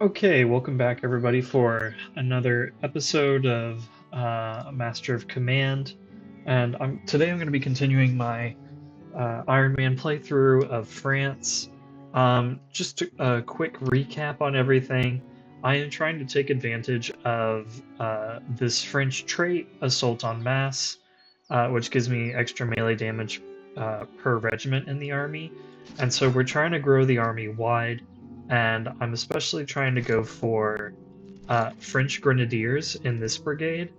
Okay, welcome back everybody for another episode of Master of Command. And today I'm going to be continuing my Ironman playthrough of France. Just a quick recap on everything. I am trying to take advantage of this French trait, Assault en Masse, which gives me extra melee damage per regiment in the army. And so we're trying to grow the army wide, and I'm especially trying to go for French grenadiers in this brigade,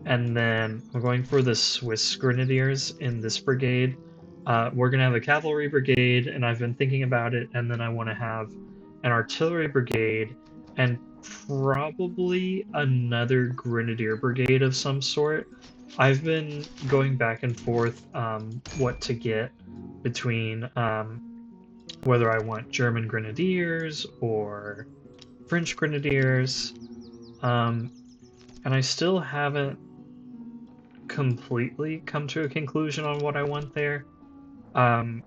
and then I'm going for the Swiss grenadiers in this brigade. We're going to have a cavalry brigade, and I've been thinking about it, and then I want to have an artillery brigade and probably another grenadier brigade of some sort. I've been going back and forth what to get between whether I want German grenadiers or French grenadiers, um, and I still haven't completely come to a conclusion on what I want there. Um,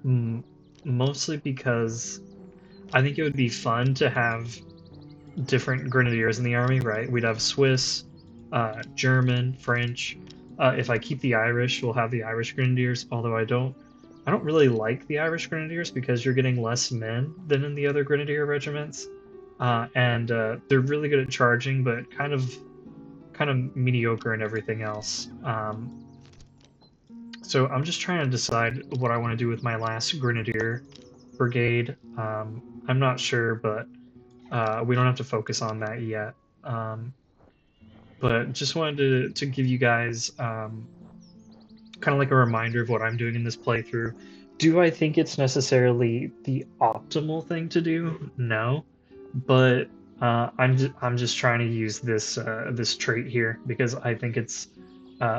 m- Mostly because I think it would be fun to have different grenadiers in the army, right? We'd have Swiss, German, French. If I keep the Irish, we'll have the Irish grenadiers. Although I don't really like the Irish grenadiers because you're getting less men than in the other grenadier regiments, and they're really good at charging, but kind of mediocre in everything else. So I'm just trying to decide what I want to do with my last grenadier brigade. I'm not sure, but we don't have to focus on that yet. Um, but just wanted to give you guys kind of like a reminder of what I'm doing in this playthrough. Do I think it's necessarily the optimal thing to do? No, but I'm just trying to use this trait here because I think it's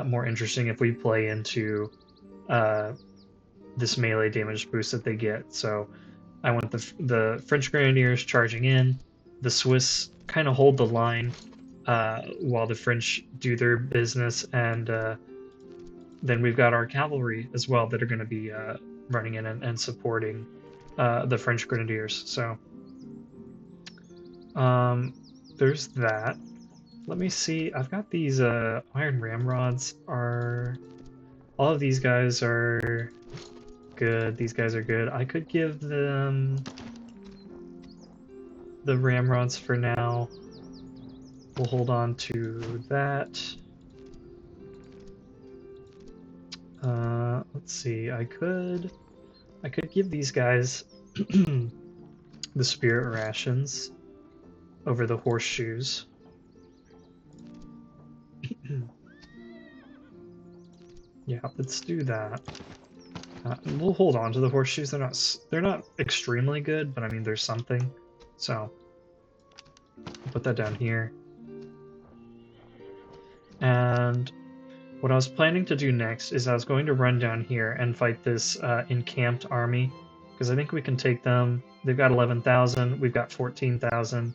more interesting if we play into uh, this melee damage boost that they get. So I want the French Grenadiers charging in, the Swiss kind of hold the line while the French do their business, and then we've got our cavalry as well that are going to be running in and supporting the French Grenadiers. So um, there's that. Let me see. I've got these iron ramrods. Are all of these guys are good? These guys are good. I could give them the ramrods for now. We'll hold on to that. Let's see. I could give these guys the spirit rations over the horseshoes. Yeah, let's do that. We'll hold on to the horseshoes. They're not extremely good, but I mean there's something. So I'll put that down here. And what I was planning to do next is I was going to run down here and fight this encamped army because I think we can take them. They've got 11,000, we've got 14,000,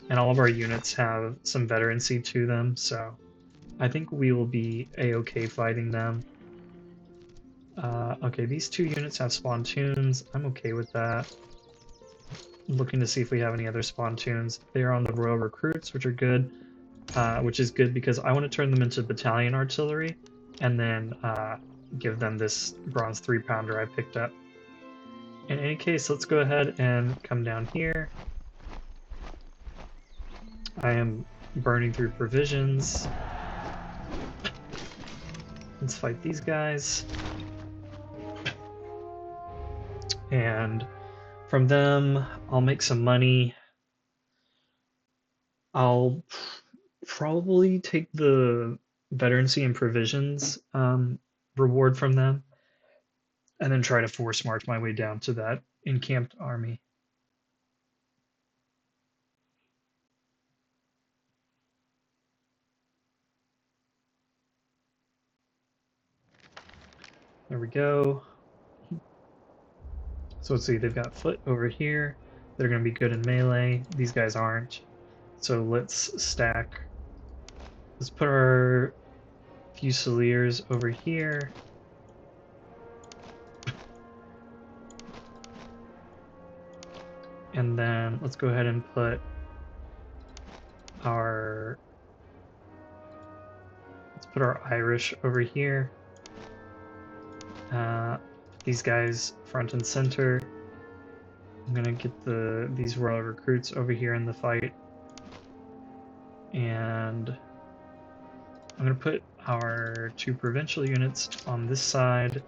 and all of our units have some veterancy to them, so I think we will be a-okay fighting them. Okay, these two units have spontoons. I'm okay with that. I'm looking to see if we have any other spontoons. They are on the Royal Recruits, which are good. Which is good because I want to turn them into battalion artillery and then give them this bronze 3-pounder I picked up. In any case, let's go ahead and come down here. I am burning through provisions. Let's fight these guys. And from them, I'll make some money. I'll probably take the veterancy and provisions reward from them and then try to force march my way down to that encamped army. There we go. So let's see, they've got foot over here. They're going to be good in melee. These guys aren't. So let's stack. Let's put our Fusiliers over here. And then let's go ahead and put our Irish over here. These guys front and center. I'm gonna get these royal recruits over here in the fight, and I'm gonna put our 2 provincial units on this side,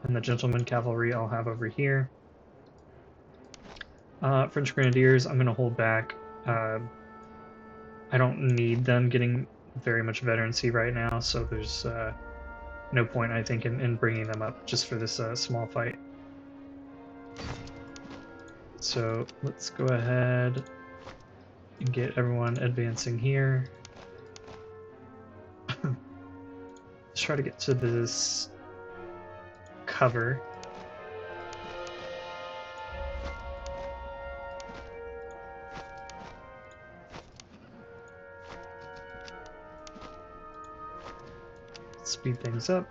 and the gentleman cavalry I'll have over here. French Grenadiers, I'm gonna hold back. I don't need them getting very much veterancy right now, so there's no point, I think, in bringing them up just for this small fight. So let's go ahead and get everyone advancing here. Let's try to get to this cover. Speed things up.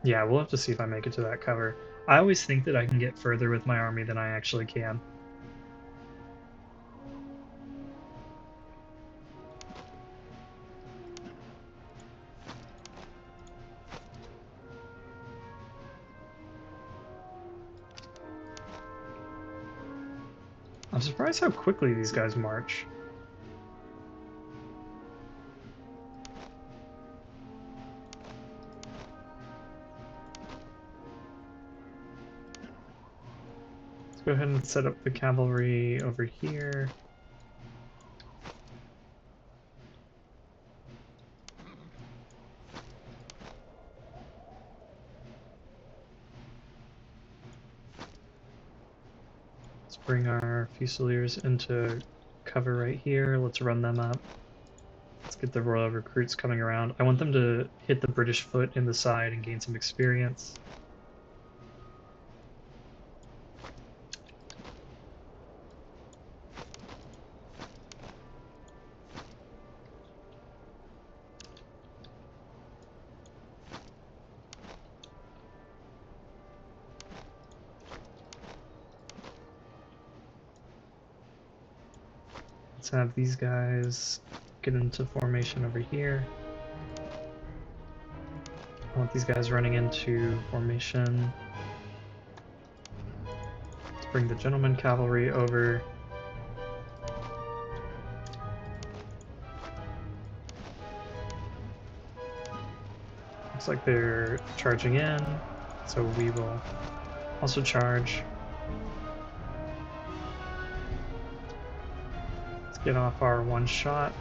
Yeah, we'll have to see if I make it to that cover. I always think that I can get further with my army than I actually can. I'm surprised how quickly these guys march. Let's go ahead and set up the cavalry over here. Let's bring our Fusiliers into cover right here. Let's run them up. Let's get the royal recruits coming around. I want them to hit the British foot in the side and gain some experience. Let's have these guys get into formation over here. I want these guys running into formation. Let's bring the gentleman cavalry over. Looks like they're charging in, so we will also charge. Let's get off our one shot.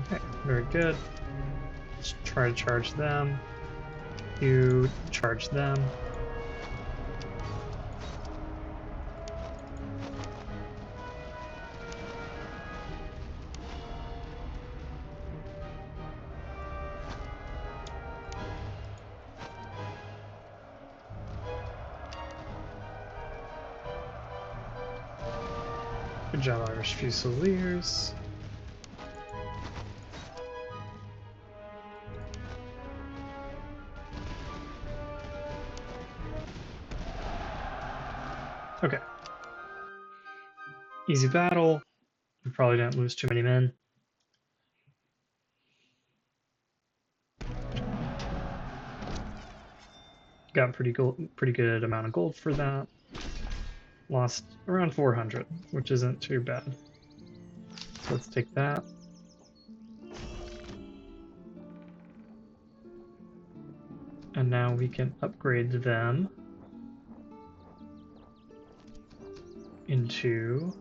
Okay, very good. Let's try to charge them. You charge them. Good job, Irish Fusiliers. Okay. Easy battle. We probably didn't lose too many men. Got pretty good amount of gold for that. Lost around 400, which isn't too bad. So let's take that. And now we can upgrade them into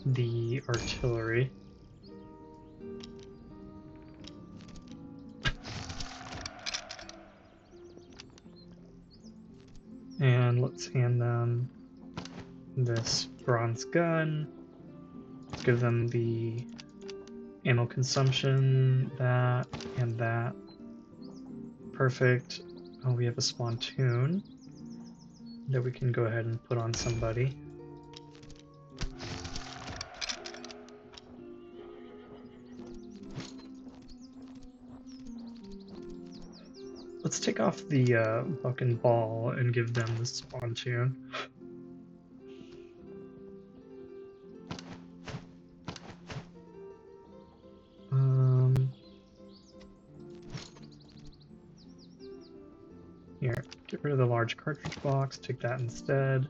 the artillery. And let's hand them this bronze gun. give them the ammo consumption, that, and that. Perfect. Oh, we have a spontoon that we can go ahead and put on somebody. Let's take off the buck and ball and give them the spontoon. Here, get rid of the large cartridge box, take that instead.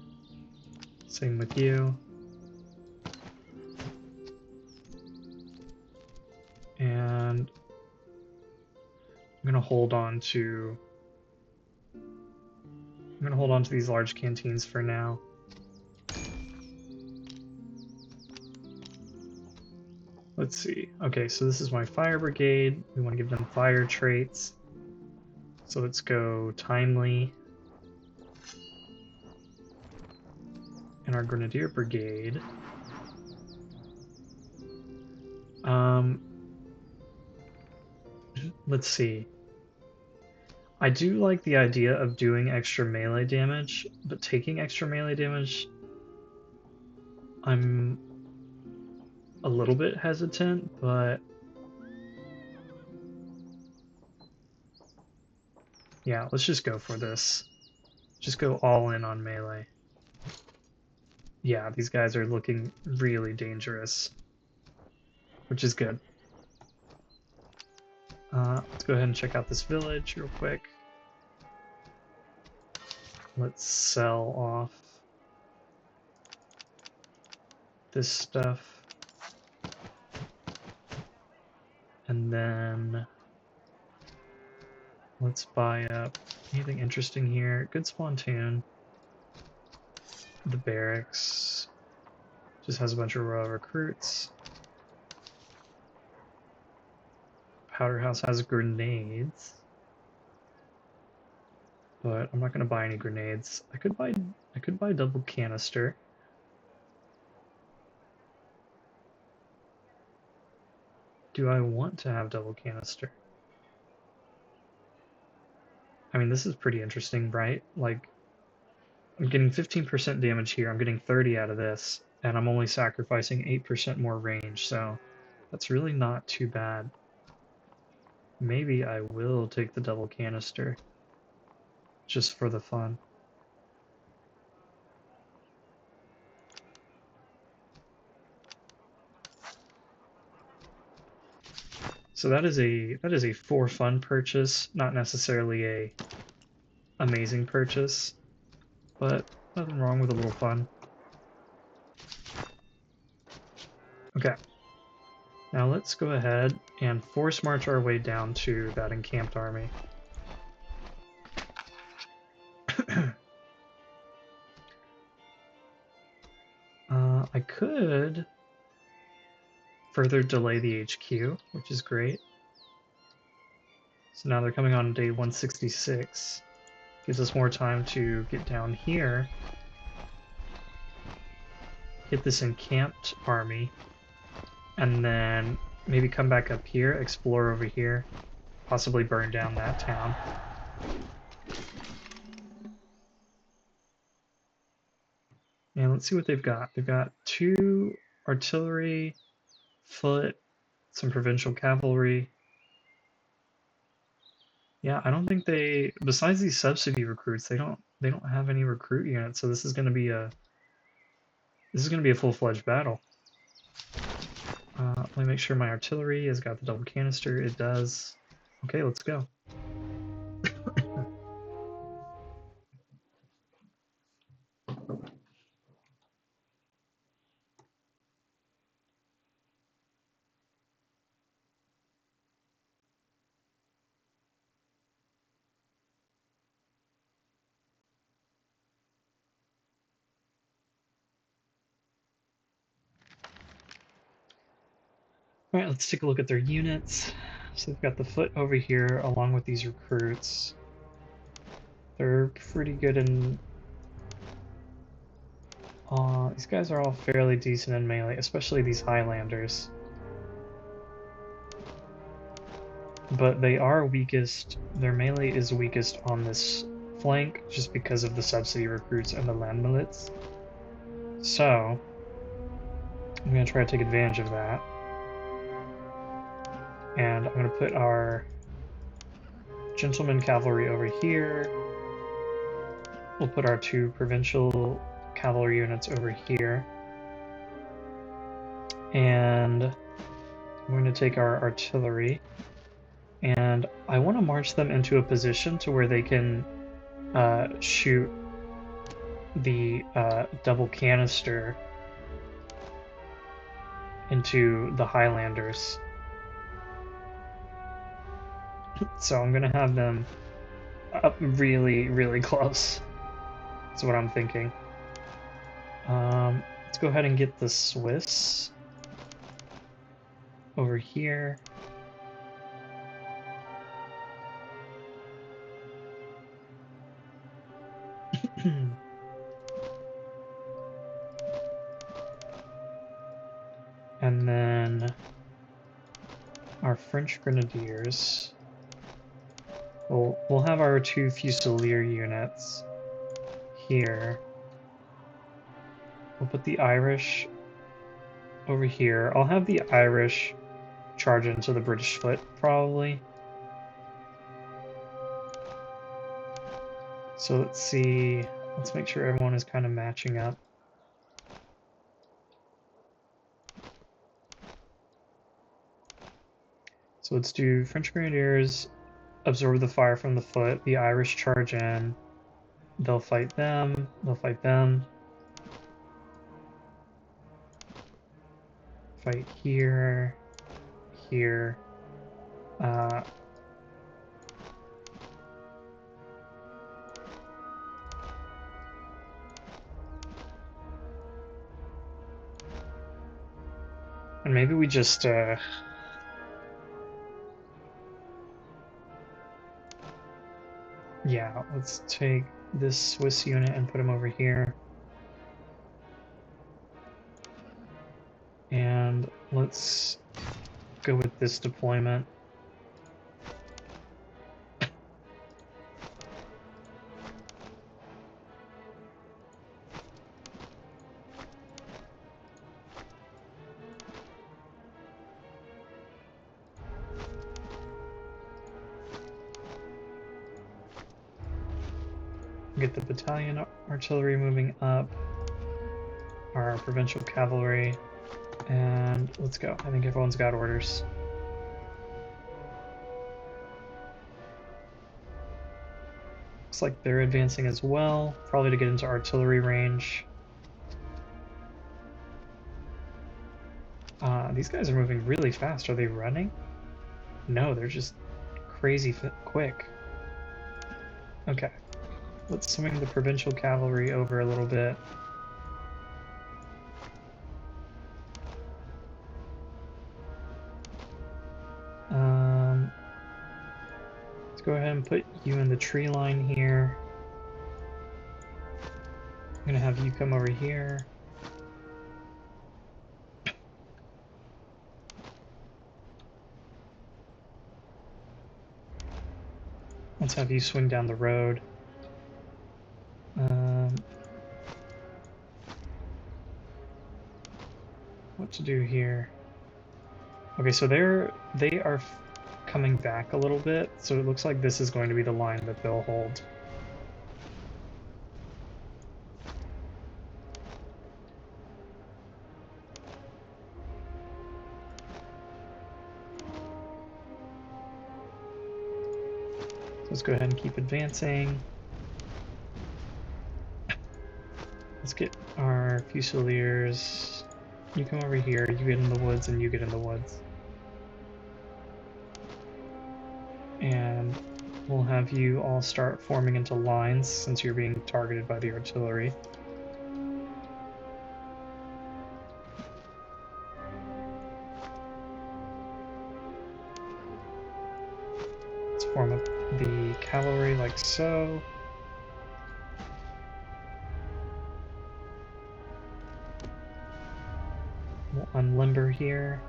Same with you. And I'm gonna hold on to these large canteens for now. Let's see. Okay, so this is my fire brigade. We want to give them fire traits. So let's go timely. And our grenadier brigade. Let's see. I do like the idea of doing extra melee damage, but taking extra melee damage, I'm a little bit hesitant, but yeah, let's just go for this. Just go all in on melee. Yeah, these guys are looking really dangerous, which is good. Let's go ahead and check out this village real quick. Let's sell off this stuff. And then let's buy up anything interesting here. Good spontoon. The barracks just has a bunch of raw recruits. Powder house has grenades, but I'm not going to buy any grenades. I could buy double canister. Do I want to have double canister? I mean, this is pretty interesting, right? Like, I'm getting 15% damage here, I'm getting 30 out of this, and I'm only sacrificing 8% more range, so that's really not too bad. Maybe I will take the double canister, just for the fun. So that is a for fun purchase, not necessarily a amazing purchase, but nothing wrong with a little fun. Okay. Now let's go ahead and force march our way down to that encamped army. I could further delay the HQ, which is great. So now they're coming on day 166. Gives us more time to get down here, hit this encamped army, and then maybe come back up here, explore over here, possibly burn down that town. And let's see what they've got. They've got 2 artillery, foot, some provincial cavalry. Yeah, I don't think besides these subsidy recruits, they don't have any recruit units, so this is going to be a full-fledged battle. Let me make sure my artillery has got the double canister. It does. Okay, let's go. All right, let's take a look at their units. So they've got the foot over here along with these recruits. They're pretty good in These guys are all fairly decent in melee, especially these Highlanders. But they are weakest, their melee is weakest on this flank just because of the subsidy recruits and the land milits. So, I'm going to try to take advantage of that. And I'm going to put our gentleman cavalry over here. We'll put our 2 provincial cavalry units over here. And I'm going to take our artillery. And I want to march them into a position to where they can shoot the double canister into the Highlanders. So I'm gonna have them up really, really close. That's what I'm thinking. Let's go ahead and get the Swiss over here. And then our French Grenadiers. We'll have our 2 Fusilier units here. We'll put the Irish over here. I'll have the Irish charge into the British foot, probably. So let's see. Let's make sure everyone is kind of matching up. So let's do French Grenadiers absorb the fire from the foot. The Irish charge in. They'll fight them. They'll fight them. Fight here. Here. And maybe we just yeah, let's take this Swiss unit and put him over here. And let's go with this deployment. Get the battalion artillery moving up, our provincial cavalry, and let's go. I think everyone's got orders. Looks like they're advancing as well, probably to get into artillery range. These guys are moving really fast. Are they running? No, they're just crazy quick. Okay. Let's swing the provincial cavalry over a little bit. Let's go ahead and put you in the tree line here. I'm gonna have you come over here. Let's have you swing down the road. What to do here? Okay, so they are coming back a little bit, so it looks like this is going to be the line that they'll hold. So let's go ahead and keep advancing. Let's get our Fusiliers. You come over here, you get in the woods, and you get in the woods. And we'll have you all start forming into lines since you're being targeted by the artillery. Let's form up the cavalry like so. here.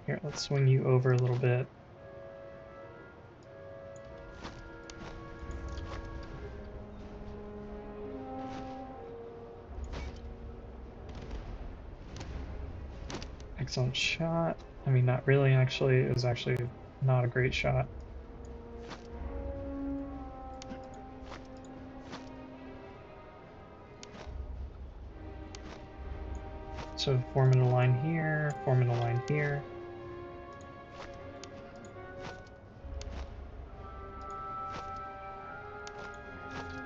Here, let's swing you over a little bit. Excellent shot. I mean, not really, actually. It was actually not a great shot. So forming a line here, forming a line here.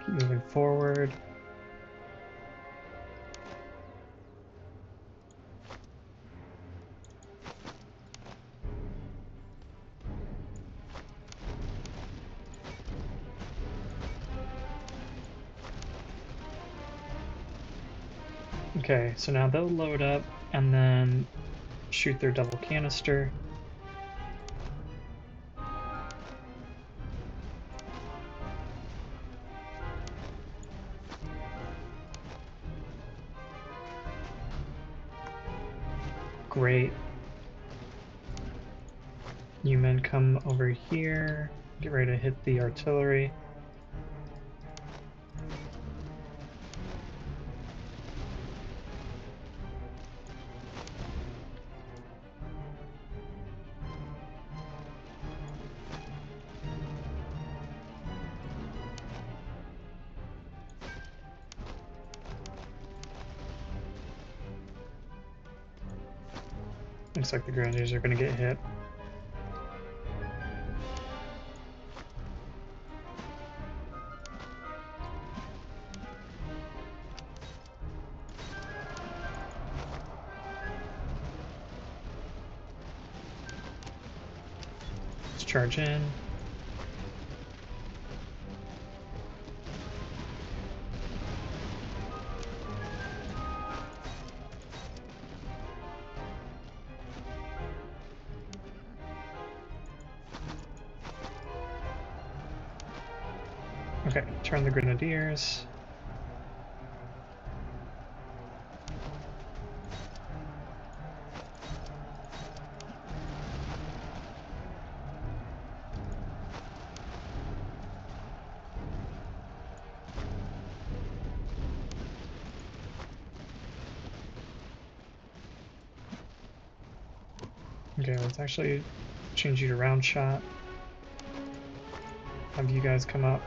Keep moving forward. Okay, so now they'll load up and then shoot their double canister. Great. You men come over here, get ready to hit the artillery. Looks like the grenadiers are going to get hit. Let's charge in. Okay, turn the grenadiers. Okay, let's actually change you to round shot. Have you guys come up.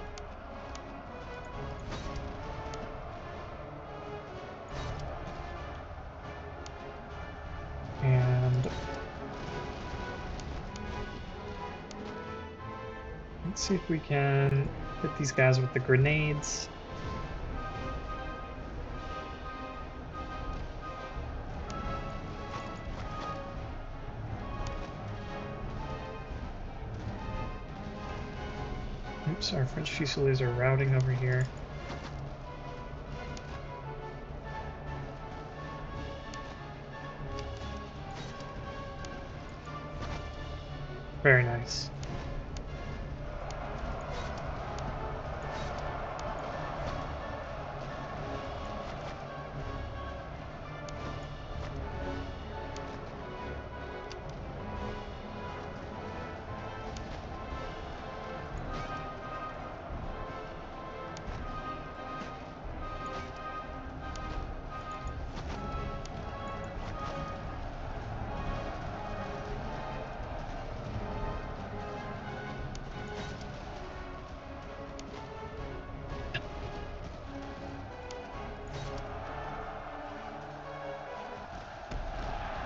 And let's see if we can hit these guys with the grenades. Oops, our French Fusiliers are routing over here. Very nice.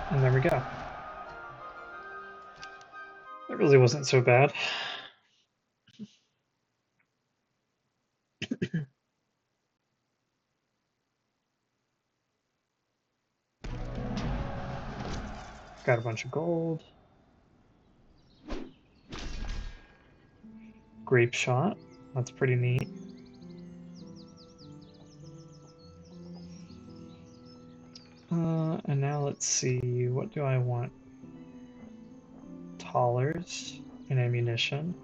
And there we go. That really wasn't so bad. Got a bunch of gold. Grape shot. That's pretty neat. And now let's see, what do I want? Tollers and ammunition.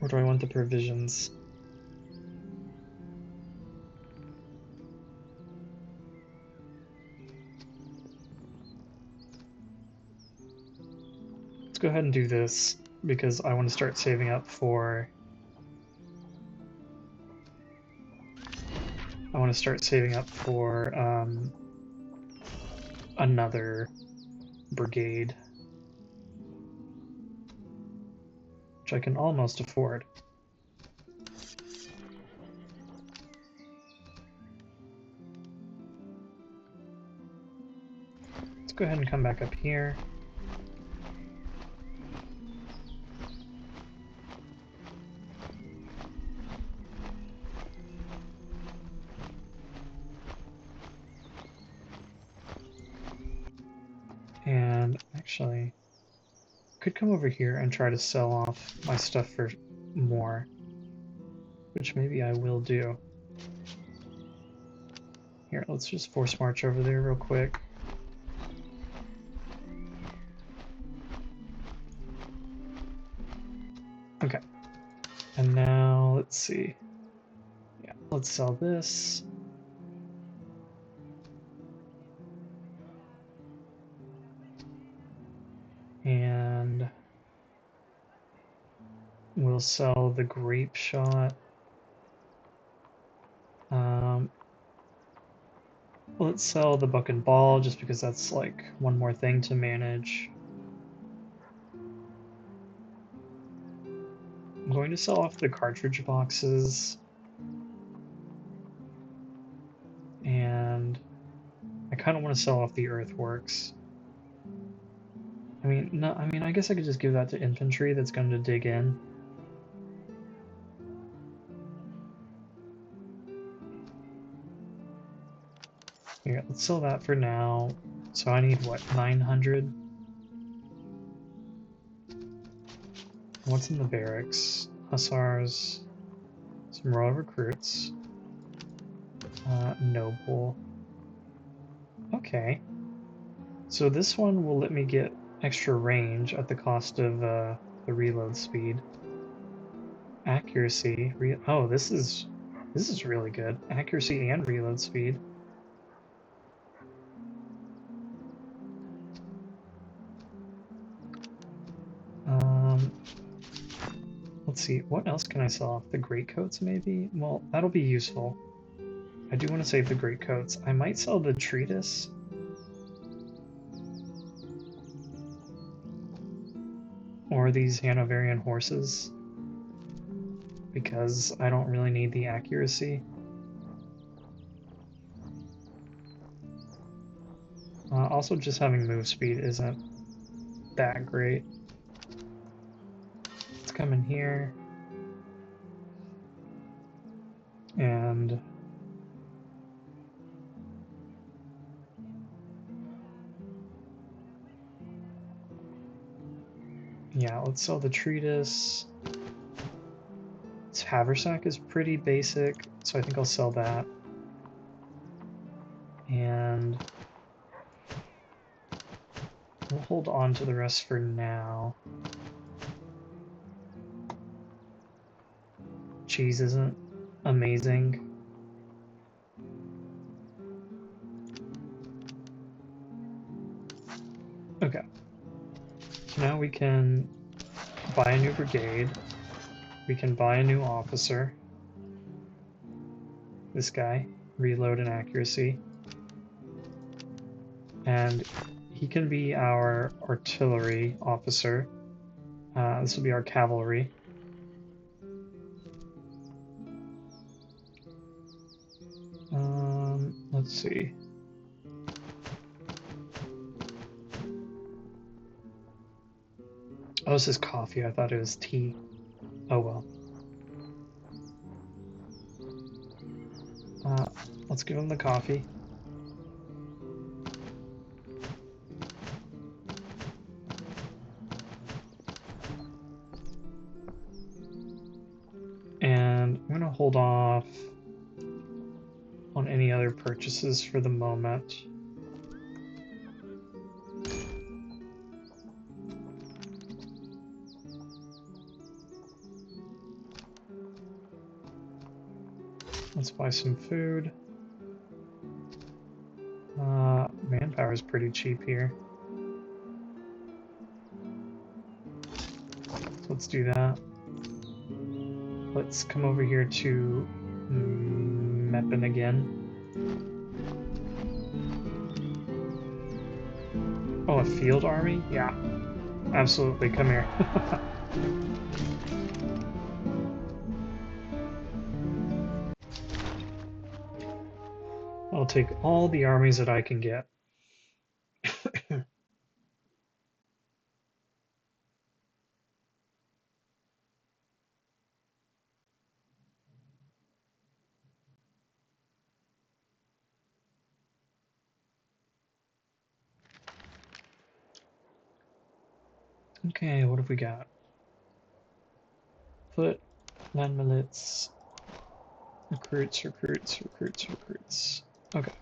Or do I want the provisions? Let's go ahead and do this because I want to start saving up for... another brigade, which I can almost afford. Let's go ahead and come back up here. And actually, could come over here and try to sell off my stuff for more, which maybe I will do. Here, let's just force march over there real quick. Okay, and now let's see. Yeah, let's sell this. And we'll sell the grape shot. Let's sell the buck and ball just because that's like one more thing to manage. I'm going to sell off the cartridge boxes. And I kind of want to sell off the earthworks. I guess I could just give that to infantry that's going to dig in. Here, let's sell that for now. So I need, what, 900? What's in the barracks? Hussars, some royal recruits, noble. Okay. So this one will let me get extra range at the cost of the reload speed. Accuracy. Oh, this is really good. Accuracy and reload speed. Let's see, what else can I sell off? The greatcoats, maybe? Well, that'll be useful. I do want to save the greatcoats. I might sell the treatise. Or these Hanoverian horses. Because I don't really need the accuracy. Also, just having move speed isn't that great. Let's come in here. And yeah, let's sell the treatise. This haversack is pretty basic, so I think I'll sell that. And we'll hold on to the rest for now. Cheese isn't amazing. Okay. So now we can buy a new brigade. We can buy a new officer. This guy, reload and accuracy. And he can be our artillery officer. This will be our cavalry. Let's see. Oh, this is coffee. I thought it was tea. Oh well. Let's give him the coffee. And I'm gonna hold off on any other purchases for the moment. Let's buy some food. Manpower is pretty cheap here. So let's do that. Let's come over here to Meppen again. Oh, a field army? Yeah, absolutely. Come here. I'll take all the armies that I can get. Okay, what have we got? Foot, land milits, recruits. Okay,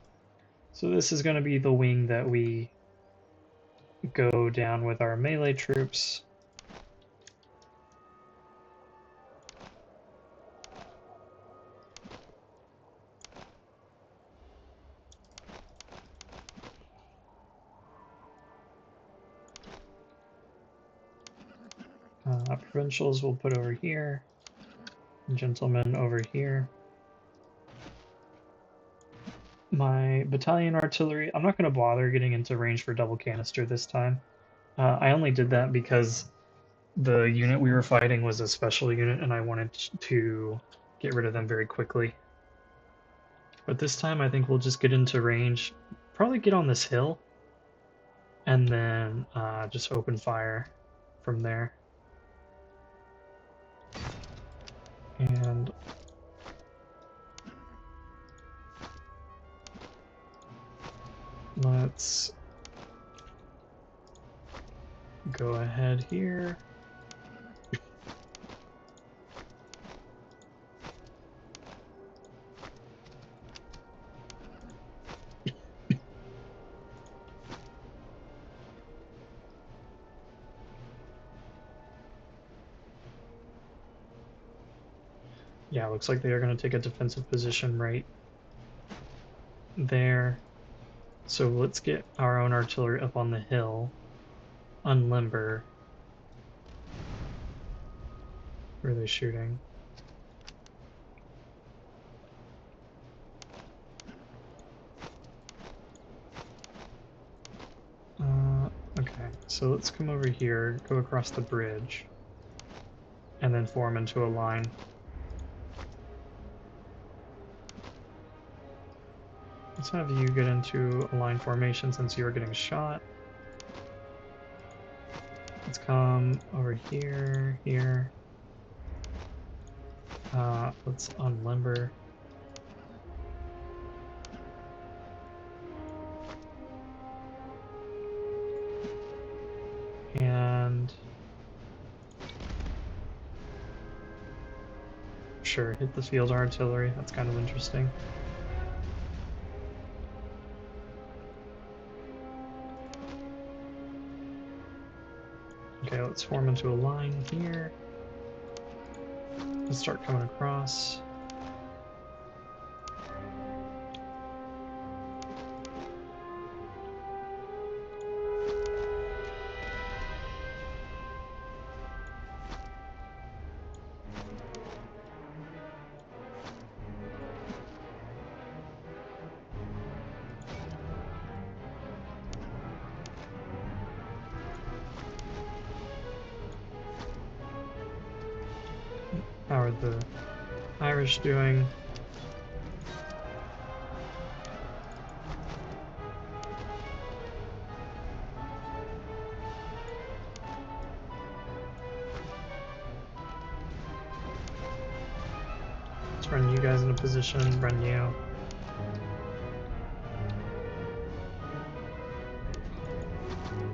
so this is going to be the wing that we go down with our melee troops. Provincials we'll put over here. Gentlemen over here. My battalion artillery, I'm not going to bother getting into range for double canister this time. I only did that because the unit we were fighting was a special unit and I wanted to get rid of them very quickly. But this time I think we'll just get into range, probably get on this hill, and then just open fire from there. And let's go ahead here. Yeah, looks like they are going to take a defensive position right there. So let's get our own artillery up on the hill, unlimber. Where are they shooting? Okay, so let's come over here, go across the bridge, and then form into a line. Let's have you get into a line formation since you are getting shot. Let's come over here, here. Let's unlimber. And sure, hit the field artillery. That's kind of interesting. Okay, let's form into a line here. Let's start coming across. How are the Irish doing? Let's run you guys into position, run you.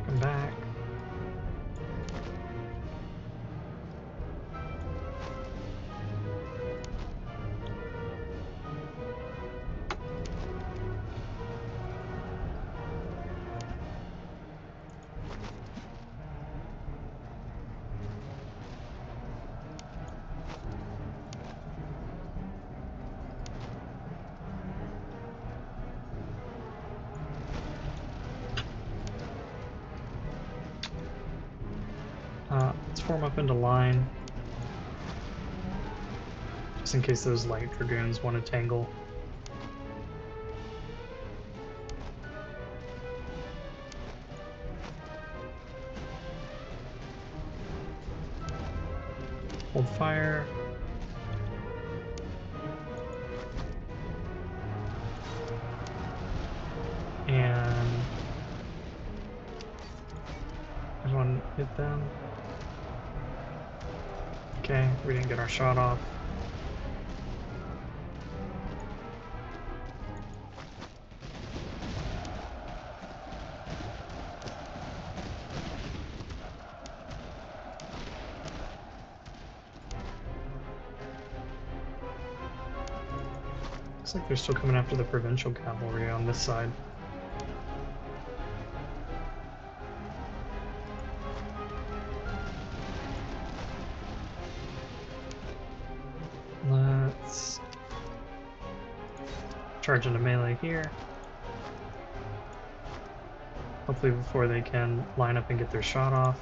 Come back. let's form up into line, just in case those light dragoons want to tangle. Hold fire. And everyone hit them. Okay, we didn't get our shot off. Looks like they're still coming after the provincial cavalry on this side. Let's charge into melee here. Hopefully before they can line up and get their shot off.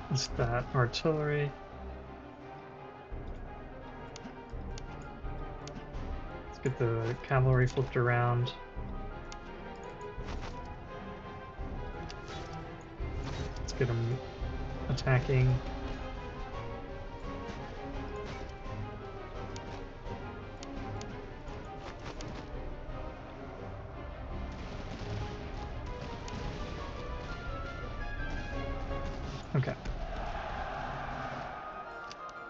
What's that? Artillery. Let's get the cavalry flipped around. Let's get them attacking. Okay.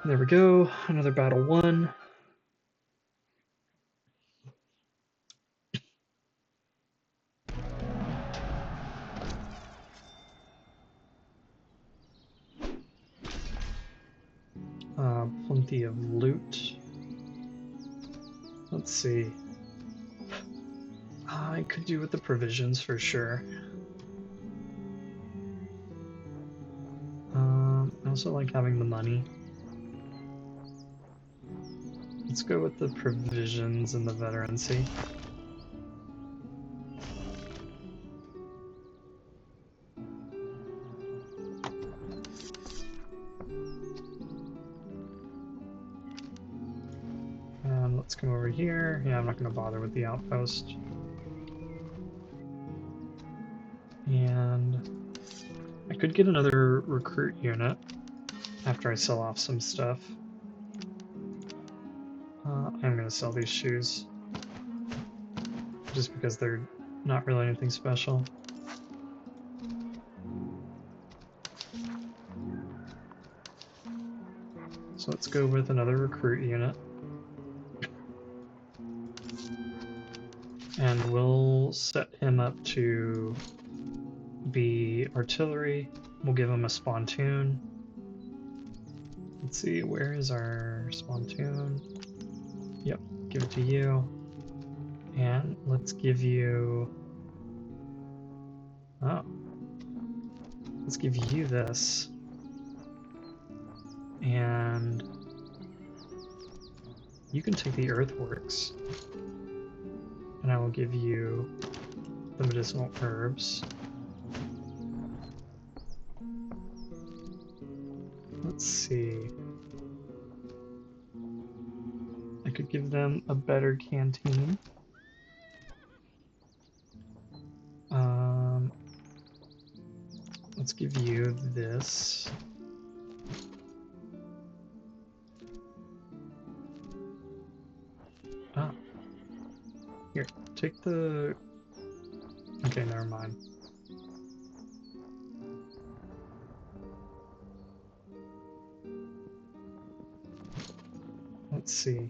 There we go. Another battle won. Plenty of loot. Let's see. I could do with the provisions for sure. I also like having the money. Let's go with the provisions and the veterancy. And let's come over here. Yeah, I'm not going to bother with the outpost. And I could get another recruit unit after I sell off some stuff. I'm going to sell these shoes just because they're not really anything special. So let's go with another recruit unit. And we'll set him up to be artillery. We'll give him a spontoon. Let's see, where is our spontoon? Yep, give it to you. And let's give you... Oh. Let's give you this. And you can take the earthworks. And I will give you the medicinal herbs. Let's see. I could give them a better canteen. Let's give you this. Ah. Here, take the... Okay, never mind. Let's see.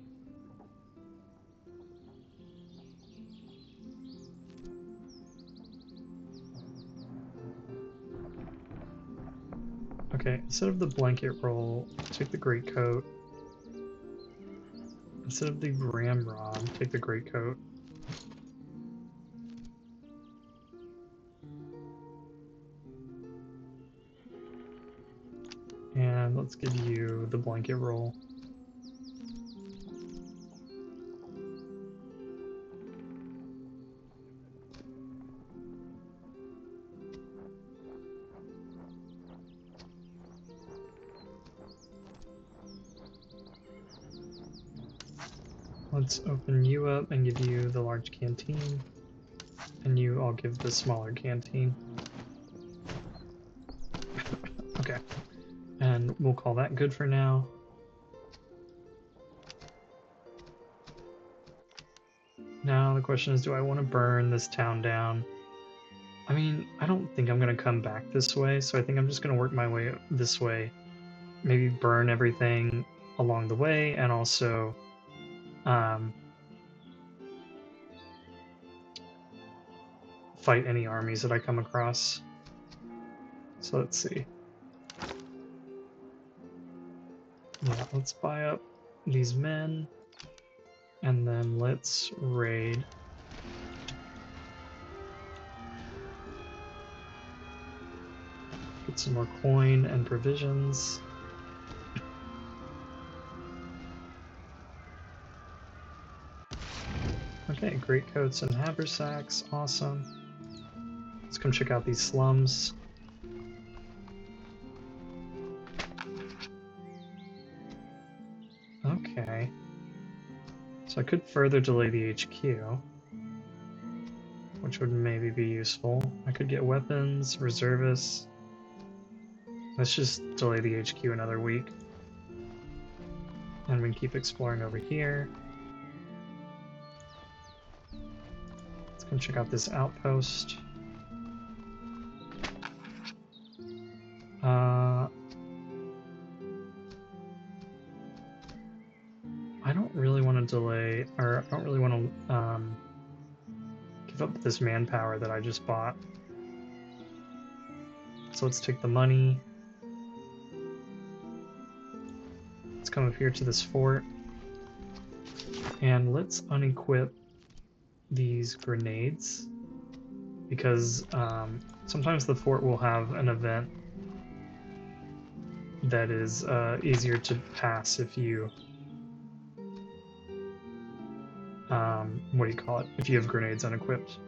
Okay, instead of the blanket roll, take the greatcoat. Instead of the ramrod, take the greatcoat. And let's give you the blanket roll. Let's open you up and give you the large canteen, and you I'll give the smaller canteen. Okay, and we'll call that good for now. Now the question is, do I want to burn this town down? I mean, I don't think I'm going to come back this way, so I think I'm just going to work my way this way. Maybe burn everything along the way, and also fight any armies that I come across. So let's see. Yeah, let's buy up these men, and then let's raid. Get some more coin and provisions. Okay, greatcoats and haversacks, awesome. Let's come check out these slums. Okay. So I could further delay the HQ, which would maybe be useful. I could get weapons, reservists. Let's just delay the HQ another week. And we can keep exploring over here. Let's come check out this outpost. I don't really want to delay, or I don't really want to give up this manpower that I just bought. So let's take the money. Let's come up here to this fort. And let's unequip these grenades. Because sometimes the fort will have an event that is easier to pass if you what do you call it? If you have grenades unequipped.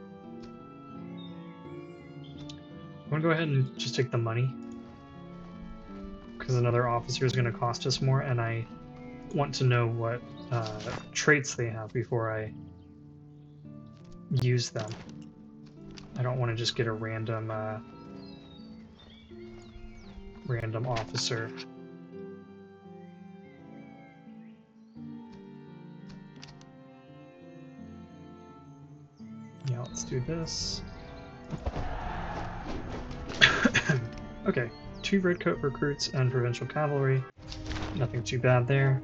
I'm gonna go ahead and just take the money, because another officer is gonna cost us more, and I want to know what traits they have before I use them. I don't want to just get a random officer. Yeah, let's do this. Okay, 2 redcoat recruits and provincial cavalry. Nothing too bad there.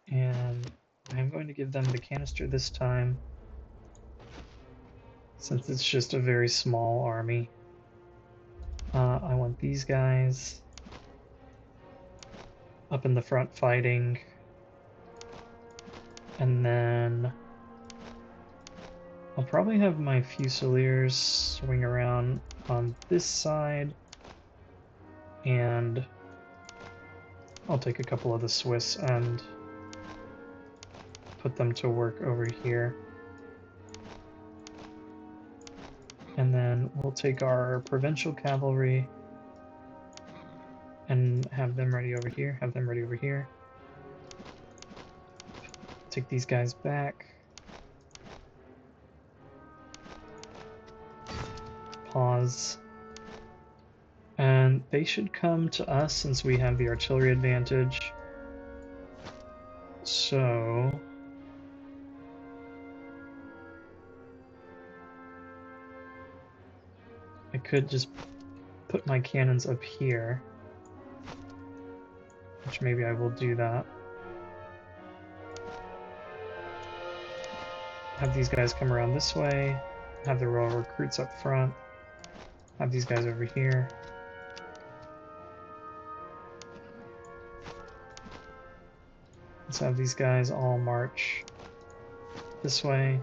And I'm going to give them the canister this time, since it's just a very small army. I want these guys up in the front fighting, and then I'll probably have my Fusiliers swing around on this side, and I'll take a couple of the Swiss and put them to work over here. And then we'll take our provincial cavalry and have them ready over here, have them ready over here. Take these guys back. Pause. And they should come to us since we have the artillery advantage. So I could just put my cannons up here, which maybe I will do that. Have these guys come around this way. Have the royal recruits up front. Have these guys over here. Let's have these guys all march this way.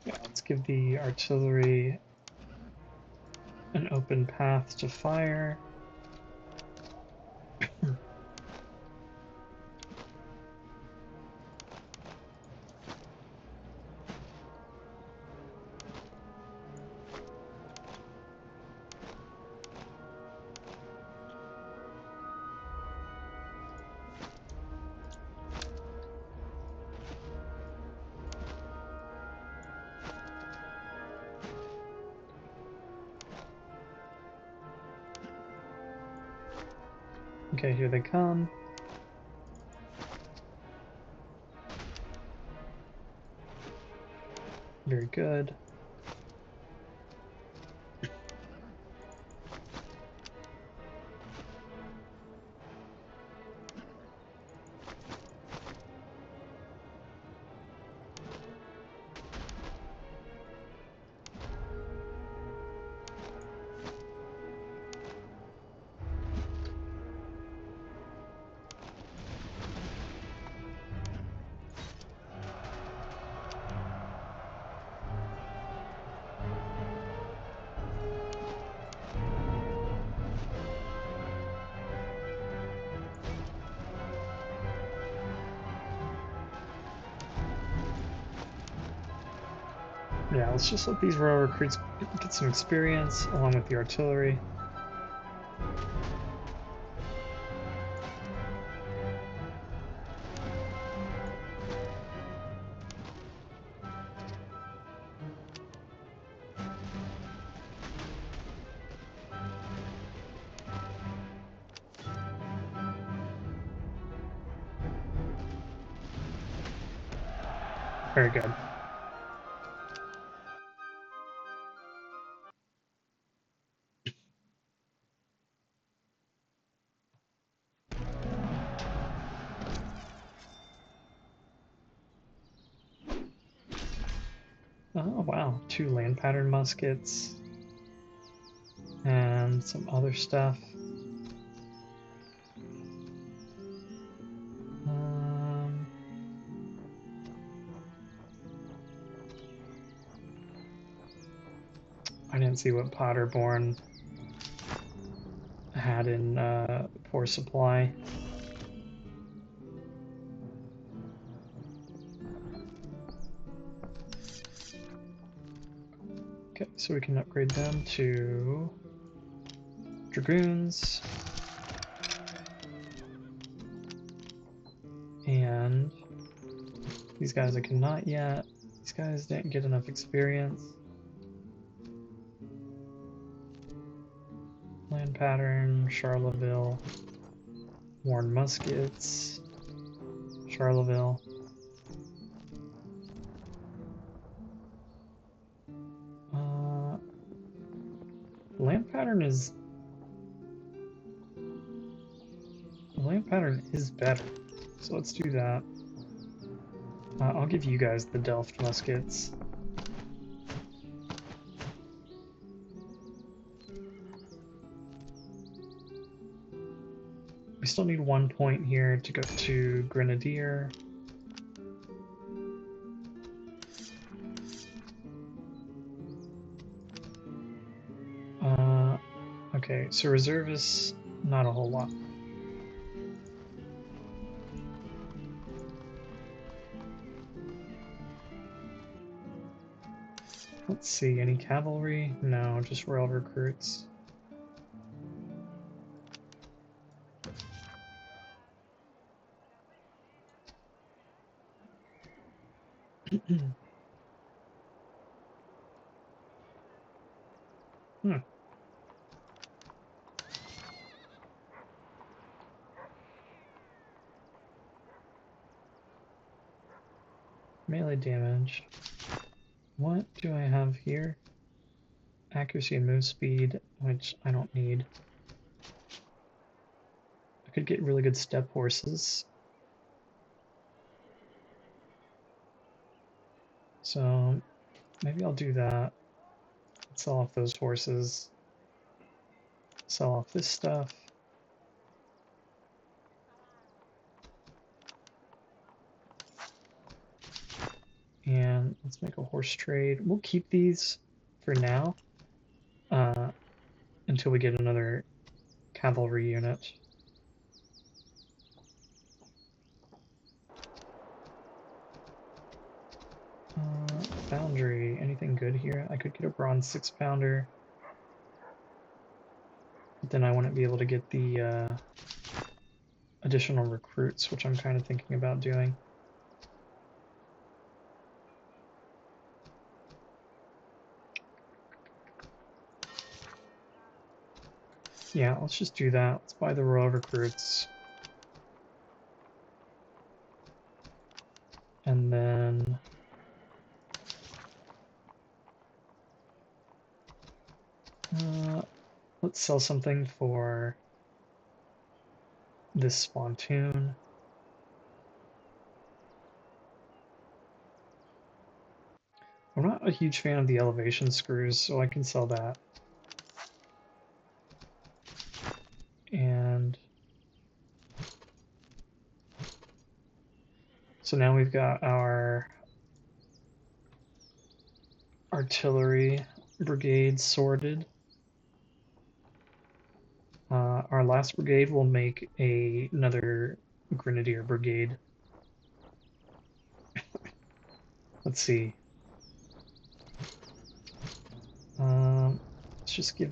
Yeah, let's give the artillery an open path to fire. Okay, here they come. Very good. Yeah, let's just let these royal recruits get some experience along with the artillery. Very good. Oh, wow. 2 land pattern muskets and some other stuff. I didn't see what Potterborn had in poor supply. Okay, so we can upgrade them to Dragoons. And these guys I cannot yet. These guys didn't get enough experience. Land pattern, Charleville, worn muskets, Charleville. Land pattern is better, so let's do that. I'll give you guys the Delft muskets. We still need 1 point here to go to Grenadier. Okay, so reservists, not a whole lot. Let's see, any cavalry? No, just royal recruits. Hmm. Melee damage. What do I have here? Accuracy and move speed, which I don't need. I could get really good step horses. So maybe I'll do that. Sell off those horses. Sell off this stuff. And let's make a horse trade. We'll keep these for now until we get another cavalry unit. Foundry, anything good here? I could get a bronze 6-pounder. But then I wouldn't be able to get the additional recruits, which I'm kind of thinking about doing. Yeah, let's just do that. Let's buy the royal recruits. And then let's sell something for this spontoon. I'm not a huge fan of the elevation screws, so I can sell that. And so now we've got our artillery brigade sorted. Our last brigade will make another grenadier brigade. Let's see. Let's just give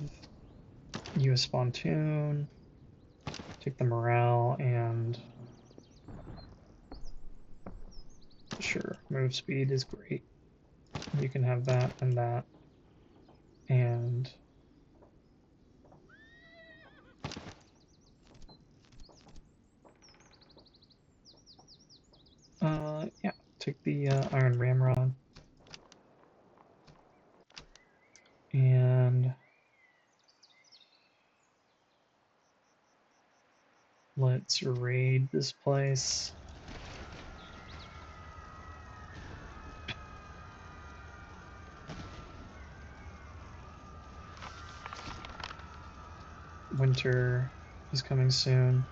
you a spontoon, take the morale, and sure, move speed is great. You can have that and that, and yeah, take the iron ramrod, and let's raid this place. Winter is coming soon.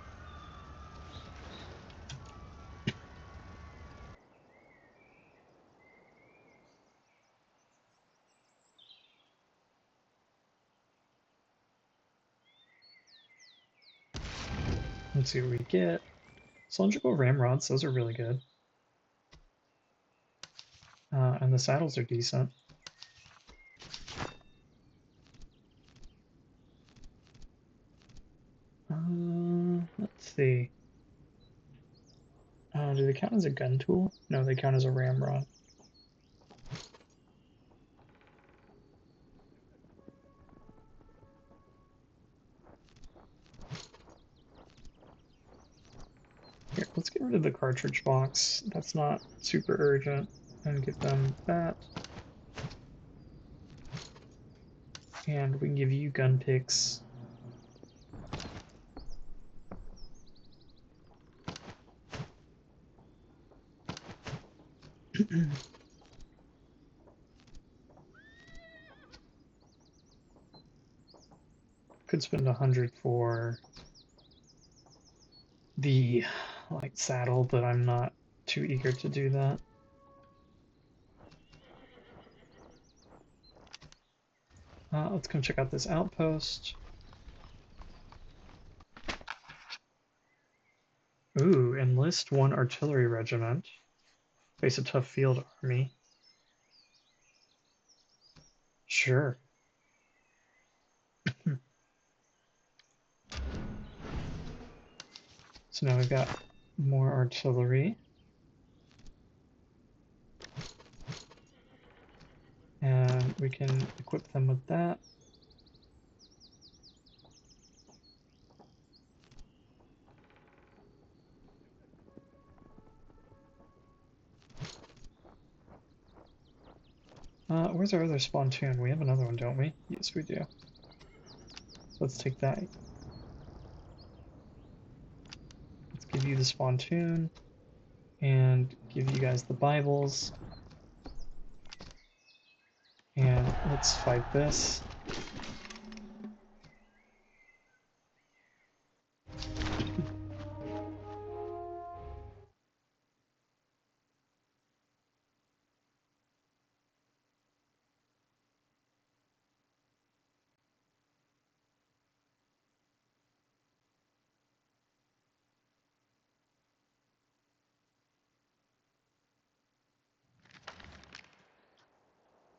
Let's see what we get. Cylindrical ramrods, those are really good. And the saddles are decent. Let's see. Do they count as a gun tool? No, they count as a ramrod. Here, let's get rid of the cartridge box. That's not super urgent. And give them that. And we can give you gun picks. Could spend 100 for the light saddle, but I'm not too eager to do that. Let's come check out this outpost. Ooh, enlist 1 artillery regiment. Face a tough field army. Sure. So now we've got more artillery. and we can equip them with that. Where's our other spontoon? We have another one, don't we? Yes, we do. So let's take that. Let's give you the spontoon and give you guys the Bibles. And let's fight this.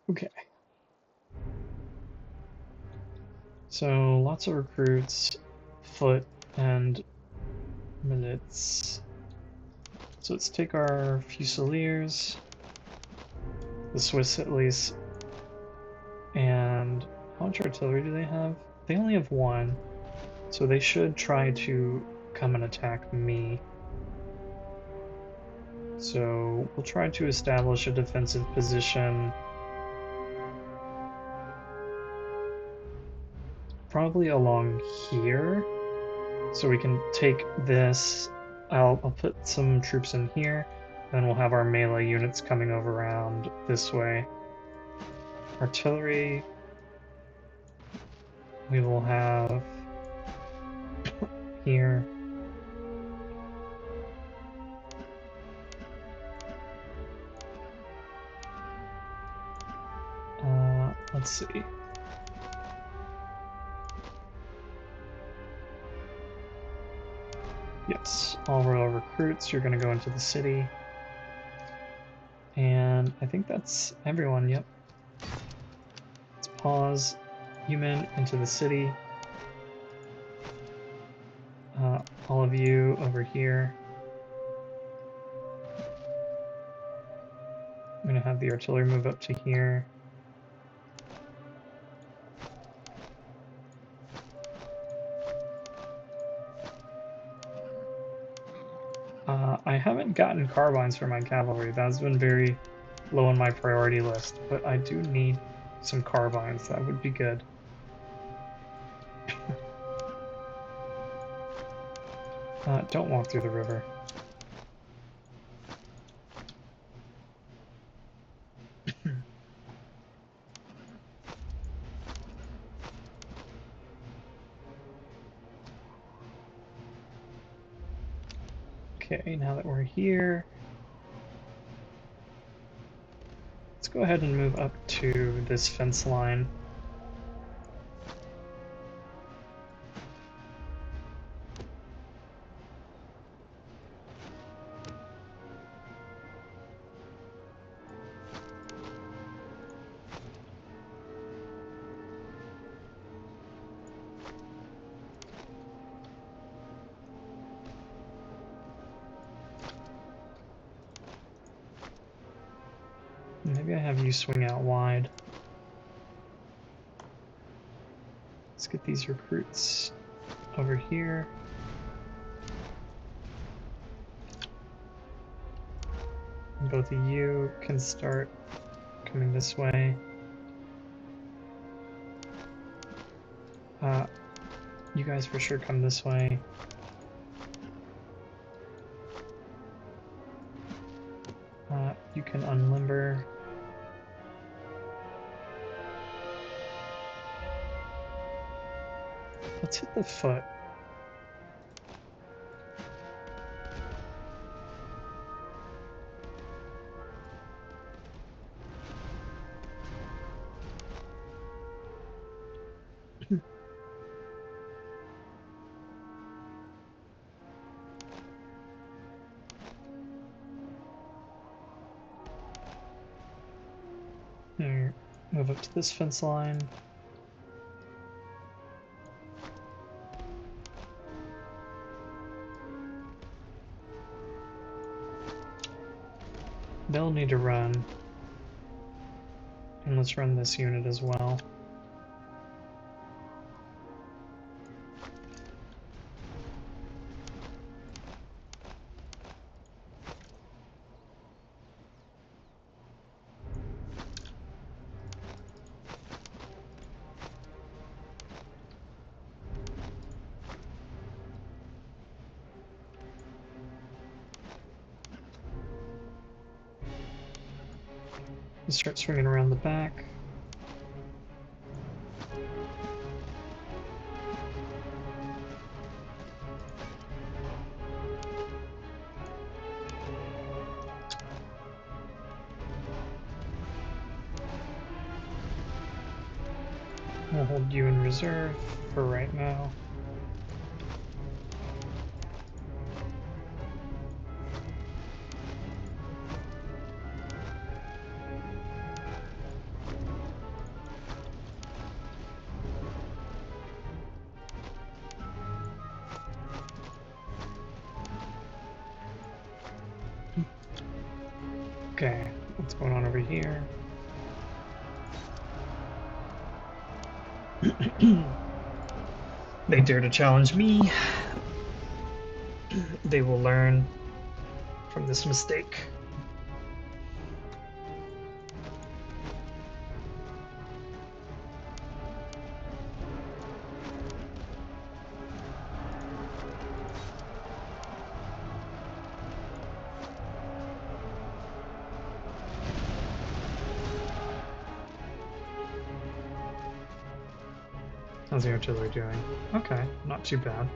Okay. So lots of recruits, foot, and milits. So let's take our Fusiliers, the Swiss at least, and how much artillery do they have? They only have one, so they should try to come and attack me. So we'll try to establish a defensive position probably along here, so we can take this. I'll put some troops in here, then we'll have our melee units coming over around this way. Artillery, we will have here. Let's see. Yes, all royal recruits, you're going to go into the city. And I think that's everyone, yep. Let's pause. You men into the city. All of you over here. I'm going to have the artillery move up to here. I haven't gotten carbines for my cavalry. That's been very low on my priority list, but I do need some carbines. That would be good. Don't walk through the river. Okay, now that we're here, let's go ahead and move up to this fence line. Maybe I have you swing out wide. Let's get these recruits over here. And both of you can start coming this way. You guys for sure come this way. You can unlimber. Let's hit the foot. Here, move up to this fence line. They'll need to run. And let's run this unit as well. Start swinging around the back. I'll hold you in reserve for right now. Okay, what's going on over here? They dare to challenge me. They will learn from this mistake. How's the artillery doing? Okay, not too bad.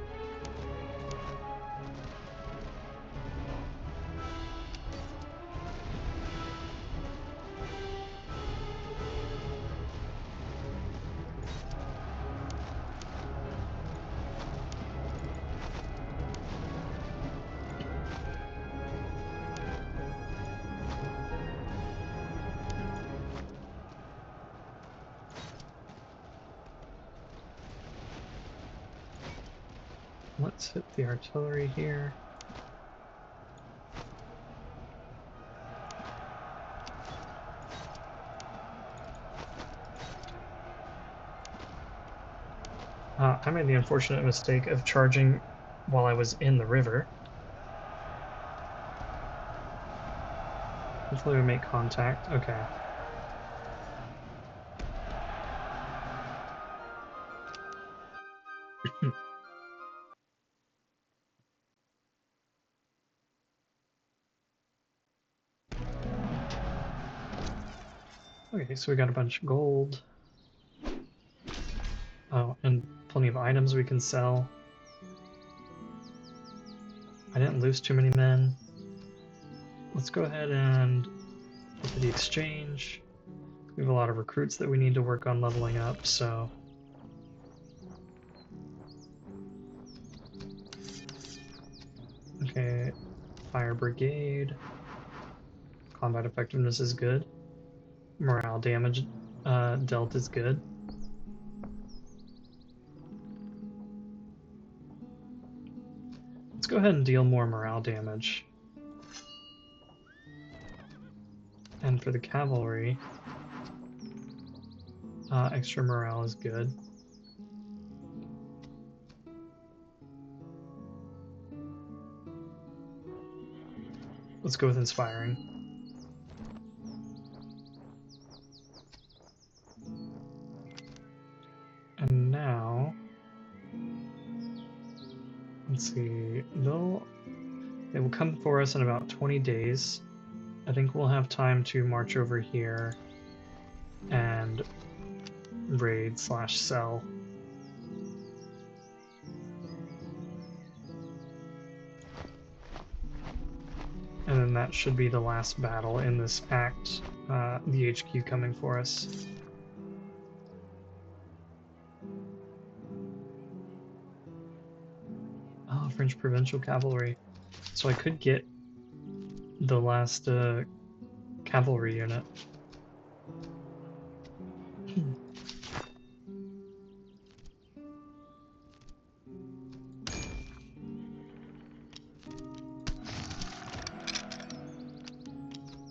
Let's hit the artillery here. I made the unfortunate mistake of charging while I was in the river. Hopefully we make contact. Okay. Okay, so we got a bunch of gold. Oh, and plenty of items we can sell. I didn't lose too many men. Let's go ahead and look at the exchange. We have a lot of recruits that we need to work on leveling up, so... Okay, fire brigade. Combat effectiveness is good. Morale damage dealt is good. Let's go ahead and deal more morale damage. And for the cavalry, extra morale is good. Let's go with inspiring. And now, let's see, they will come for us in about 20 days. I think we'll have time to march over here and raid/sell. And then that should be the last battle in this act, the HQ coming for us. Oh, French Provincial Cavalry. So I could get the last cavalry unit.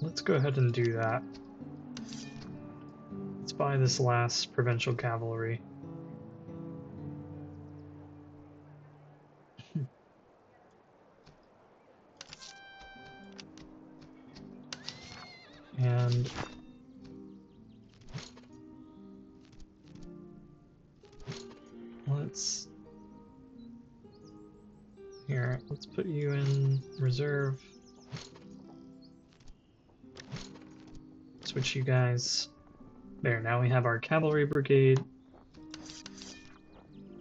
Let's go ahead and do that. buy this last provincial cavalry. And let's put you in reserve. Switch you guys. There, now we have our cavalry brigade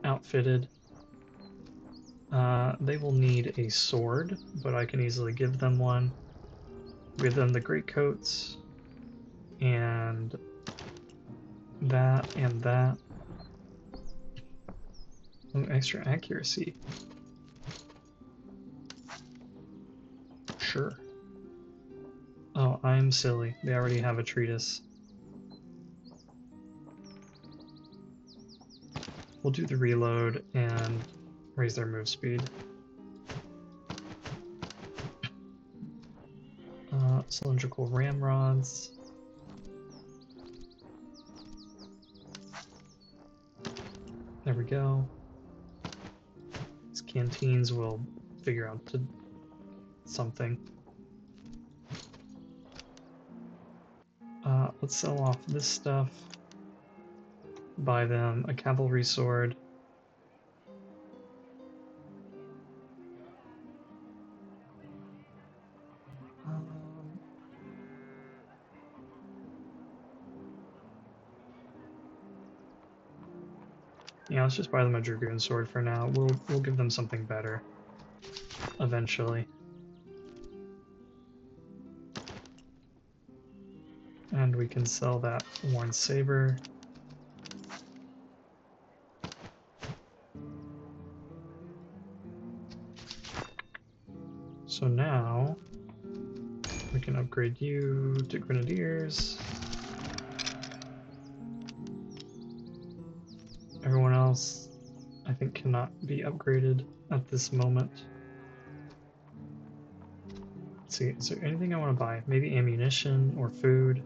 outfitted. They will need a sword, but I can easily give them one. Give them the greatcoats, and that, and that. Ooh, extra accuracy. Sure. Oh, I'm silly. They already have a treatise. We'll do the reload and raise their move speed. Cylindrical ramrods. There we go. These canteens will figure out something. Let's sell off this stuff. Buy them a cavalry sword. Yeah, let's just buy them a dragoon sword for now. We'll give them something better eventually. And we can sell that worn saber. So now we can upgrade you to grenadiers. Everyone else, I think, cannot be upgraded at this moment. Let's see, is there anything I want to buy? Maybe ammunition or food?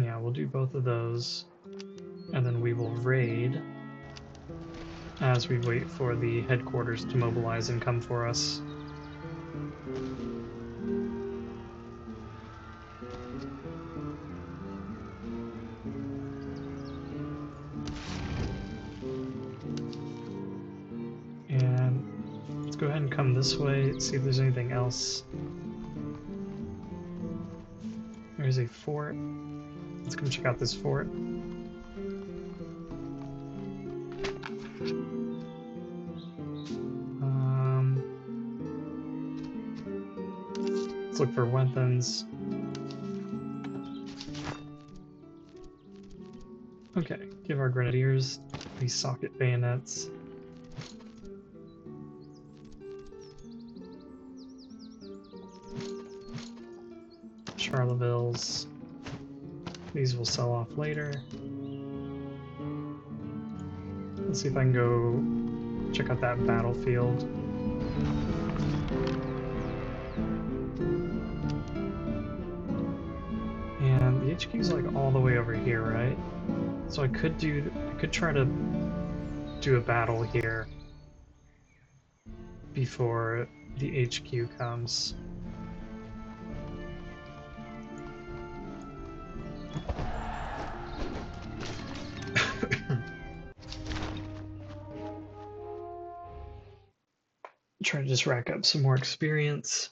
Yeah, we'll do both of those. And then we will raid as we wait for the headquarters to mobilize and come for us. And let's go ahead and come this way, see if there's anything else. There's a fort. Let's come check out this fort. Let's look for weapons. Okay, give our grenadiers these socket bayonets. Charlevilles. These will sell off later. Let's see if I can go check out that battlefield. And the HQ is like all the way over here, right? So I could try to do a battle here before the HQ comes. Try to just rack up some more experience.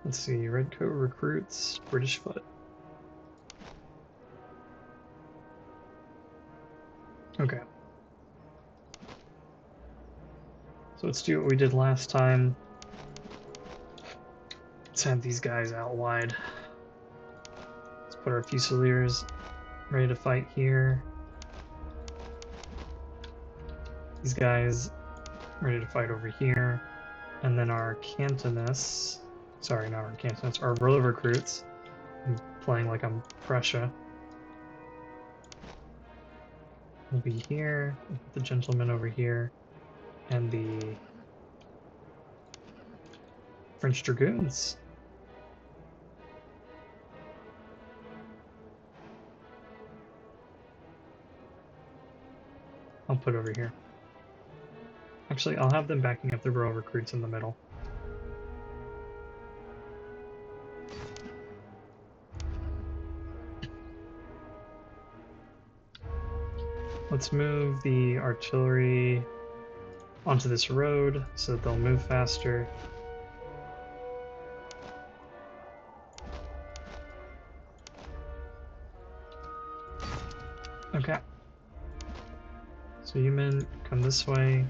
Let's see, Redcoat recruits, British foot. Okay. So let's do what we did last time. Let's have these guys out wide. Let's put our Fusiliers ready to fight here. These guys ready to fight over here. And then our cantonists, sorry, not our cantonists, our road recruits. I'm playing like I'm Prussia. Will be here, the gentleman over here, and the French Dragoons. I'll put over here. Actually, I'll have them backing up the rural recruits in the middle. Let's move the artillery onto this road so that they'll move faster. Okay. So you men come this way.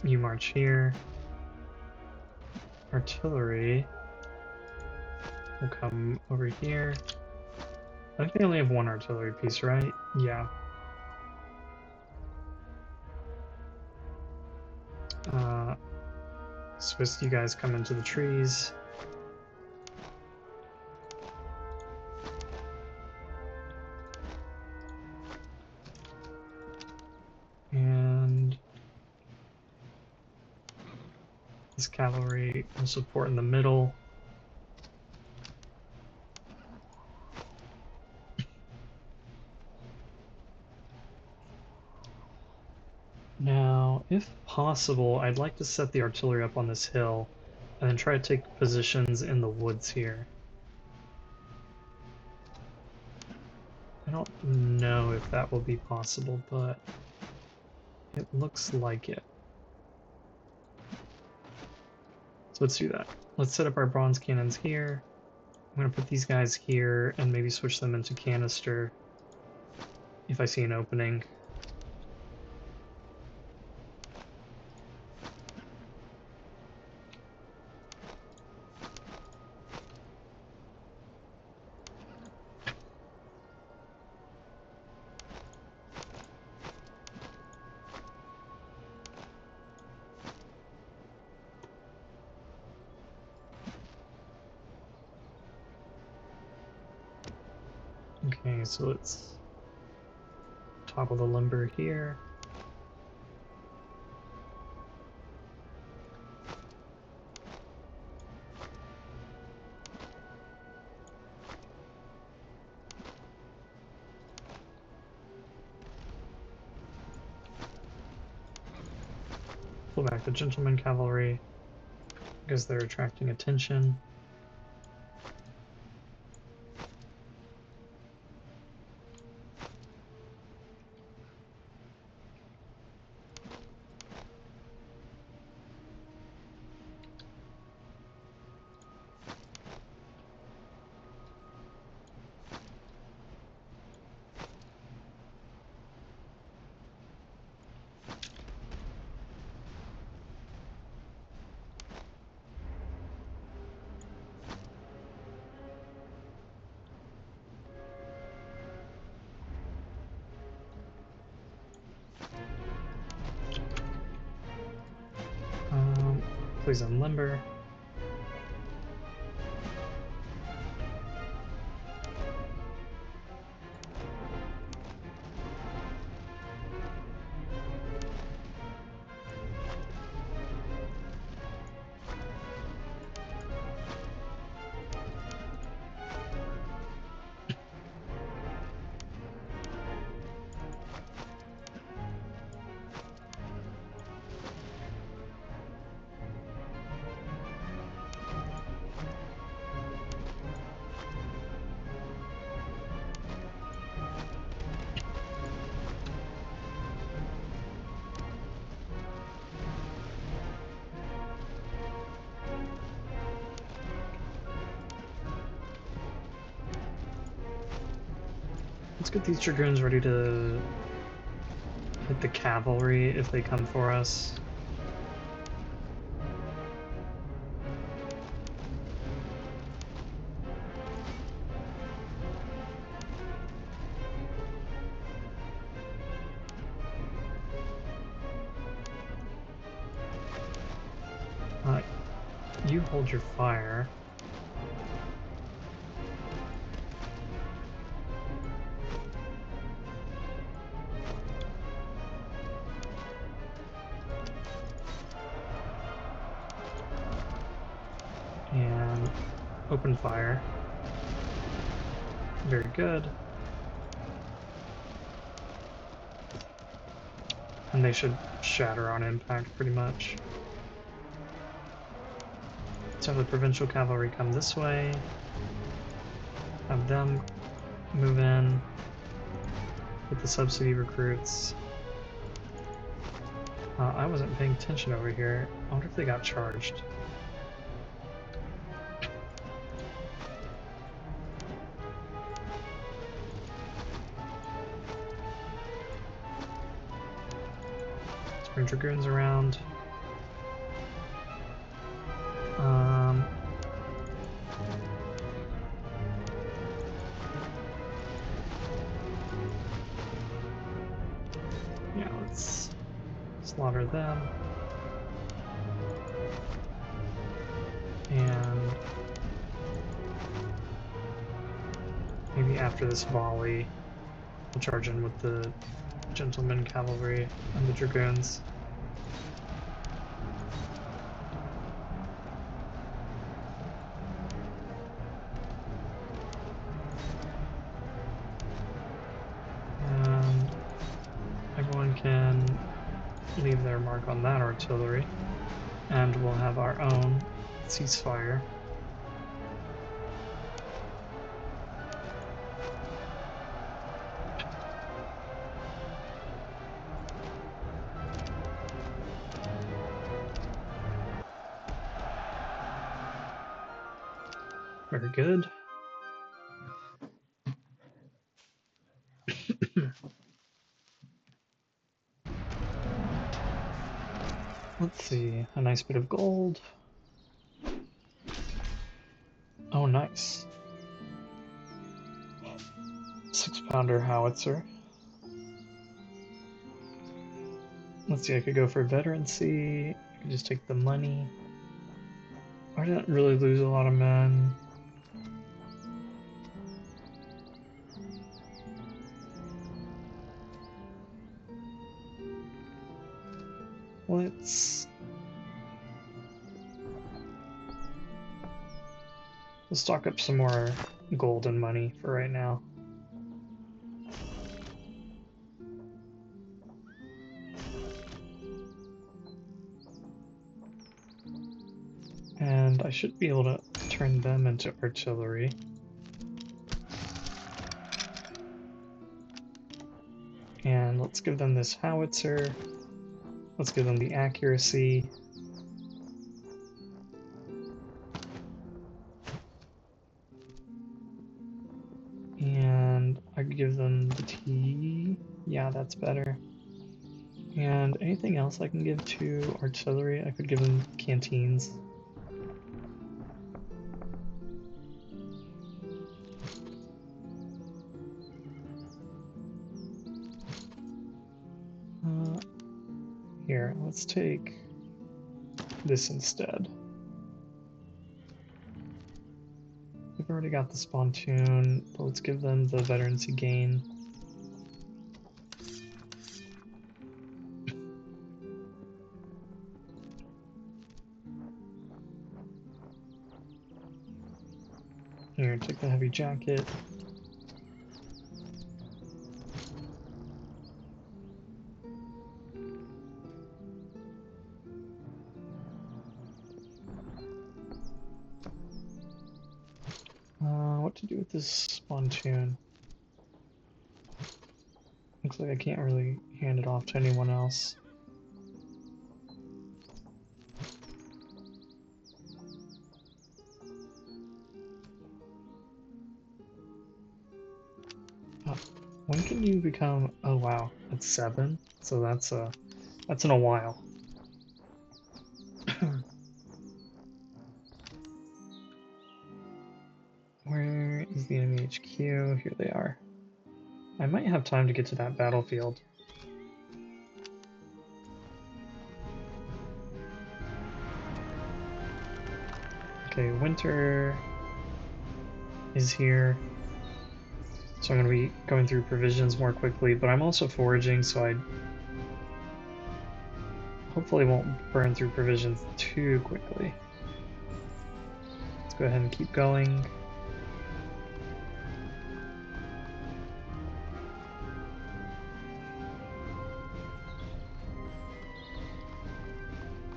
You march here. Artillery will come over here. I think they only have one artillery piece, right? Yeah. Swiss, you guys come into the trees. And this cavalry will support in the middle. Now, if possible, I'd like to set the artillery up on this hill and then try to take positions in the woods here. I don't know if that will be possible, but it looks like it. So let's do that. Let's set up our bronze cannons here. I'm going to put these guys here and maybe switch them into canister if I see an opening. Okay, so let's toggle the lumber here. Pull back the gentleman cavalry because they're attracting attention. Please on lumber. Let's get these dragoons ready to hit the cavalry if they come for us. you hold your fire. And open fire. Very good. And they should shatter on impact pretty much. Let's have the provincial cavalry come this way. Have them move in with the subsidy recruits. I wasn't paying attention over here. I wonder if they got charged. Bring dragoons around. Yeah, let's slaughter them. And maybe after this volley, we'll charge in with the gentleman cavalry and the dragoons. And everyone can leave their mark on that artillery, and we'll have our own ceasefire. Very good. Let's see, a nice bit of gold. Oh, nice. 6-pounder howitzer. Let's see, I could go for veterancy. I could just take the money. I didn't really lose a lot of men. We'll stock up some more gold and money for right now. And I should be able to turn them into artillery. And let's give them this howitzer. Let's give them the accuracy. And I could give them the T. Yeah, that's better. And anything else I can give to artillery? I could give them canteens. Here, let's take this instead. We've already got the spontoon, but let's give them the veterancy gain. Here, take the heavy jacket. What to do with this spontoon? Looks like I can't really hand it off to anyone else. When can you become? Oh wow, that's 7. So that's in a while. Where is the enemy HQ? Here they are. I might have time to get to that battlefield. Okay, winter is here. So I'm going to be going through provisions more quickly, but I'm also foraging, so I hopefully won't burn through provisions too quickly. Let's go ahead and keep going.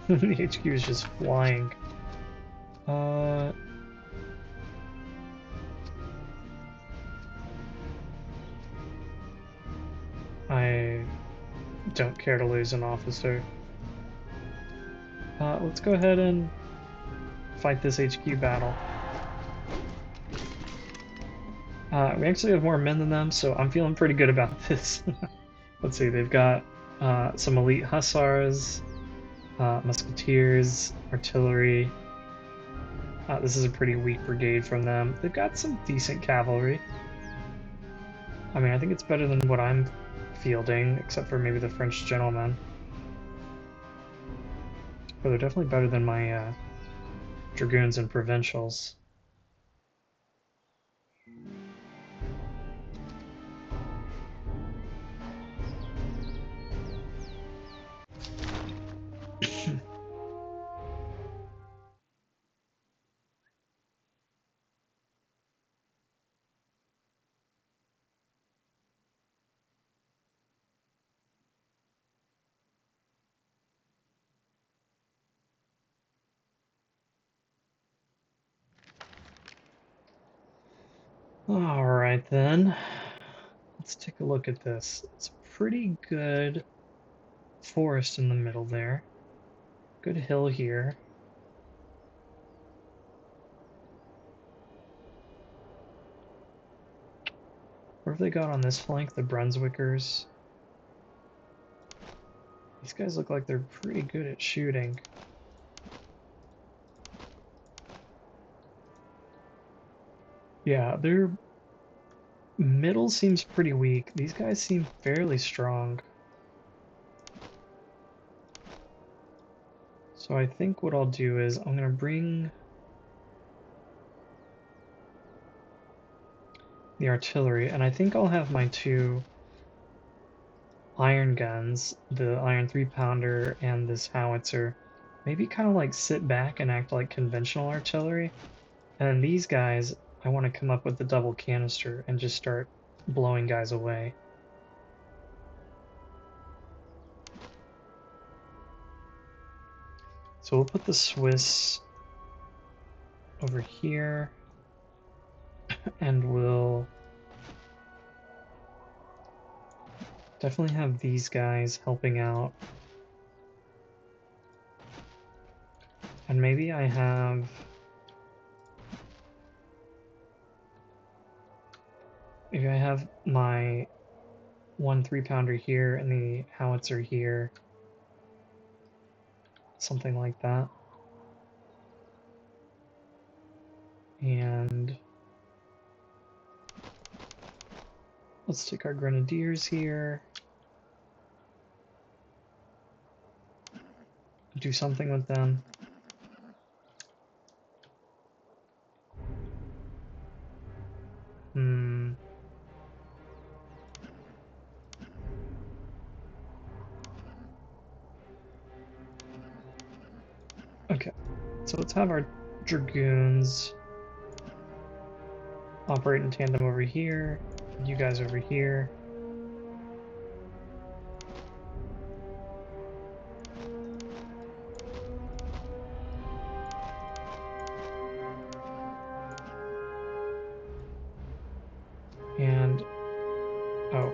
The HQ is just flying. I don't care to lose an officer. Let's go ahead and fight this HQ battle. We actually have more men than them, so I'm feeling pretty good about this. Let's see, they've got some elite hussars, musketeers, artillery. This is a pretty weak brigade from them. They've got some decent cavalry. I mean, I think it's better than what I'm fielding, except for maybe the French gentlemen. But they're definitely better than my dragoons and provincials. Alright then, let's take a look at this. It's a pretty good forest in the middle there. Good hill here. What have they got on this flank? The Brunswickers. These guys look like they're pretty good at shooting. Yeah, their middle seems pretty weak. These guys seem fairly strong. So I think what I'll do is I'm going to bring the artillery, and I think I'll have my two iron guns, the iron 3-pounder and this howitzer, maybe kind of like sit back and act like conventional artillery. And these guys, I want to come up with the double canister and just start blowing guys away. So we'll put the Swiss over here, and we'll definitely have these guys helping out. And maybe I have... Maybe I have my 1 3-pounder here and the howitzer here. Something like that. And let's take our grenadiers here. Do something with them. Okay, so let's have our dragoons operate in tandem over here. You guys over here. And, oh,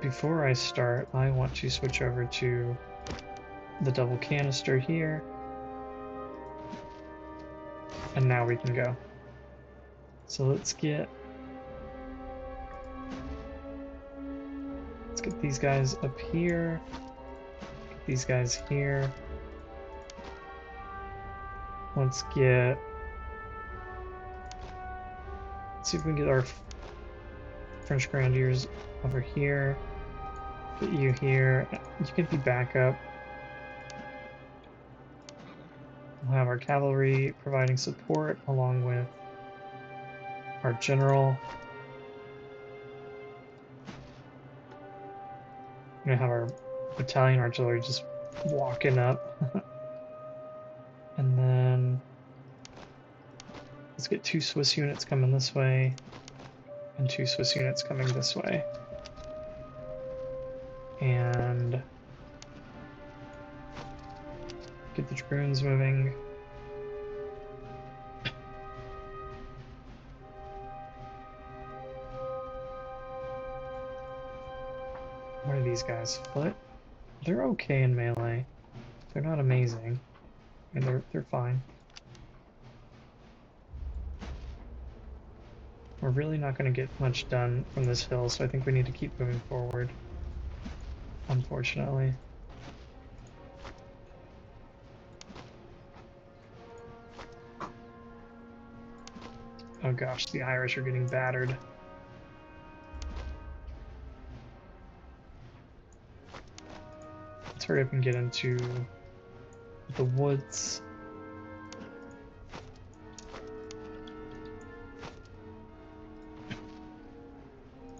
before I start, I want to switch over to the double canister here. And now we can go. So let's get these guys up here. Get these guys here. Let's see if we can get our French grenadiers over here. Get you here. You can be backup. We'll have our cavalry providing support along with our general. We're gonna have our battalion artillery just walking up. And then let's get 2 Swiss units coming this way and 2 Swiss units coming this way. And get the dragoons moving. What are these guys? Foot? They're okay in melee. They're not amazing. I mean, they're fine. We're really not going to get much done from this hill, so I think we need to keep moving forward. Unfortunately. Oh gosh, the Irish are getting battered. Let's hurry up and get into the woods.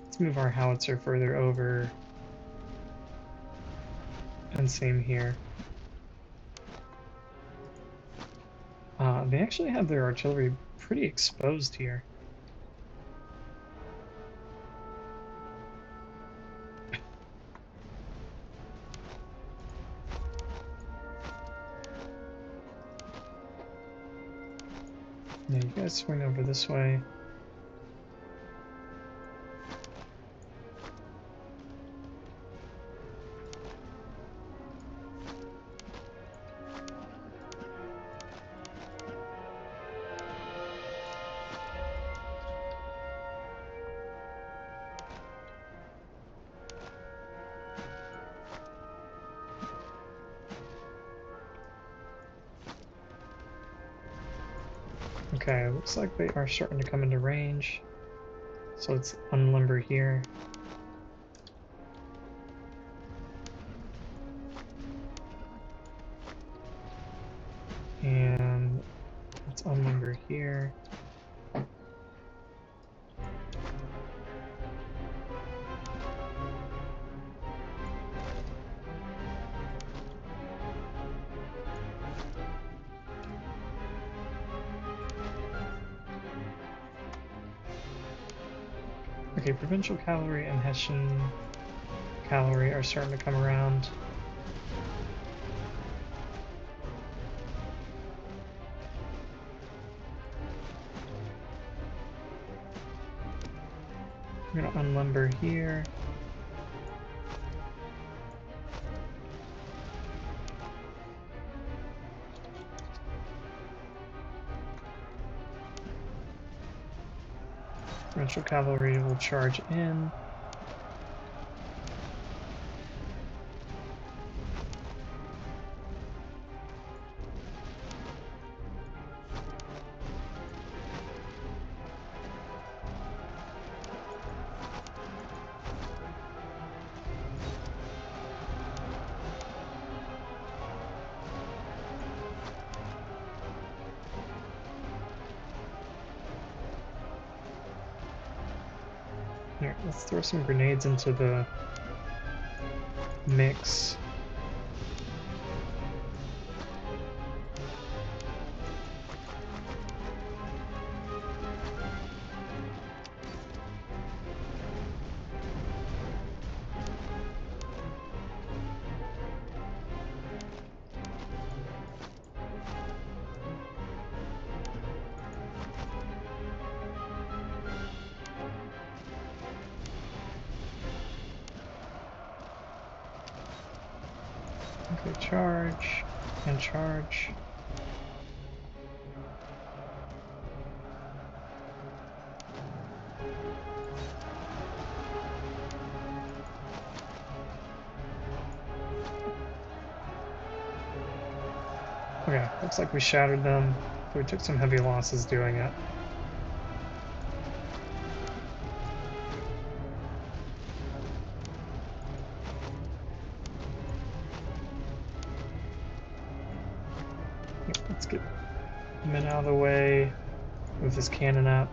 Let's move our howitzer further over. And same here. They actually have their artillery pretty exposed here. Yeah, you guys swing over this way. Okay, looks like they are starting to come into range. So let's unlimber here. And let's unlimber here. Okay, provincial cavalry and Hessian cavalry are starting to come around. I'm gonna unlimber here. Provincial cavalry will charge in. Here, let's throw some grenades into the mix. Okay, charge and charge. Okay, looks like we shattered them, but we took some heavy losses doing it. Let's get the men out of the way. Move this cannon up.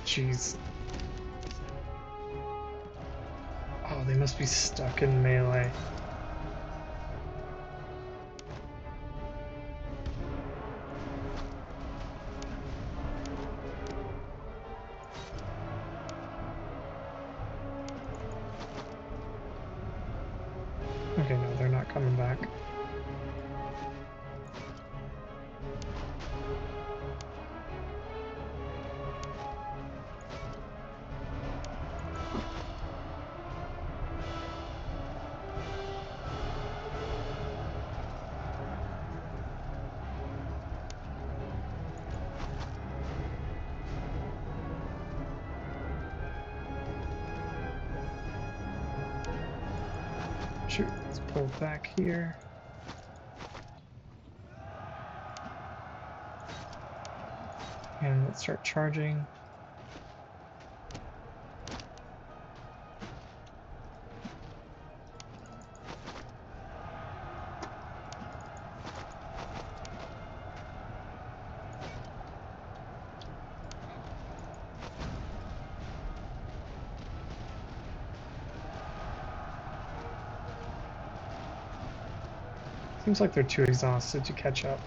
Jeez. Oh, they must be stuck in melee. Okay, no, they're not coming back. Shoot, let's pull back here. And let's start charging. Seems like they're too exhausted to catch up.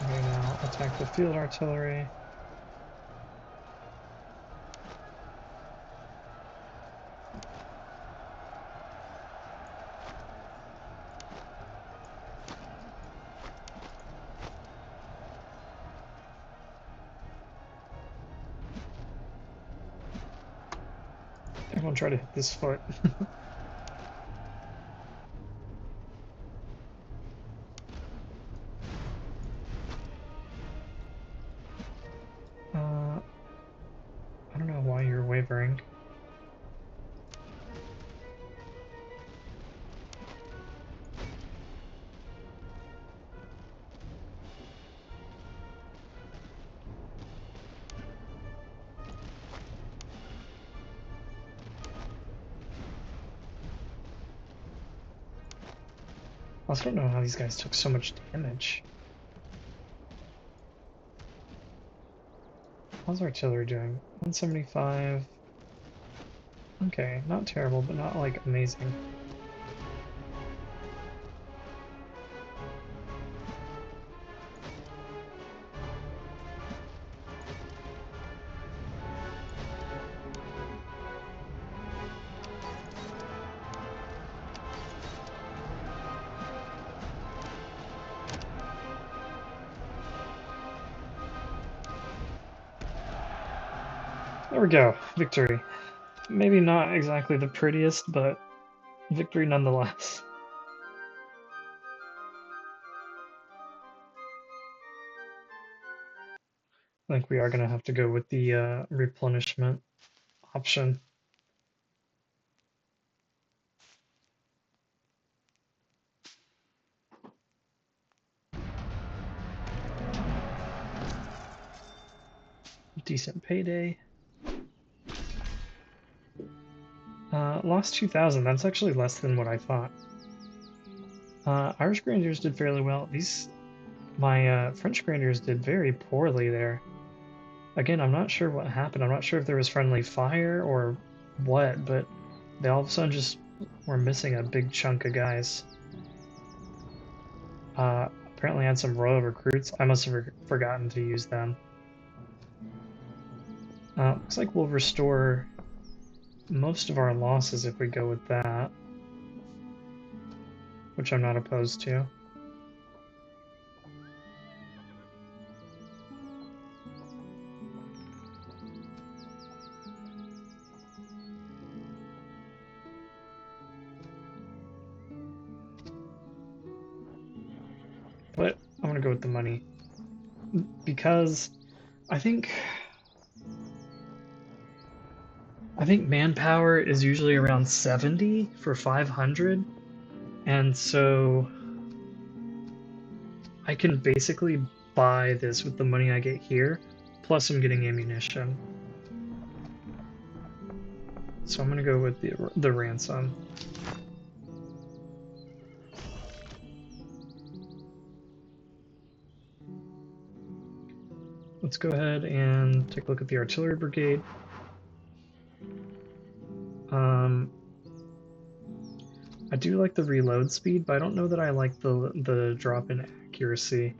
Okay, now attack the field artillery. Everyone try to hit this foot. I don't know why you're wavering. I also don't know how these guys took so much damage. How's artillery doing? 175. Okay, not terrible, but not like amazing. There we go, victory. Maybe not exactly the prettiest, but victory nonetheless. I think we are going to have to go with the replenishment option. Decent payday. Lost 2,000. That's actually less than what I thought. Irish Grenadiers did fairly well. My French Grenadiers did very poorly there. Again, I'm not sure what happened. I'm not sure if there was friendly fire or what, but they all of a sudden just were missing a big chunk of guys. Apparently had some royal recruits. I must have forgotten to use them. Looks like we'll restore most of our losses if we go with that, which I'm not opposed to. but I'm gonna go with the money because I think manpower is usually around 70 for 500, and so I can basically buy this with the money I get here, plus I'm getting ammunition. So I'm gonna go with the ransom. Let's go ahead and take a look at the artillery brigade. I do like the reload speed, but I don't know that I like the drop in accuracy.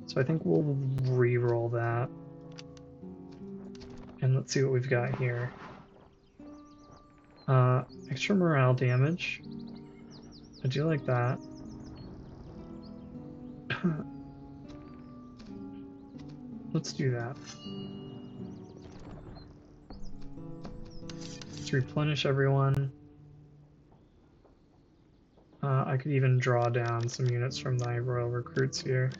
So I think we'll re-roll that. And let's see what we've got here. Extra morale damage. I do like that. Let's do that. Let's replenish everyone. I could even draw down some units from my royal recruits here.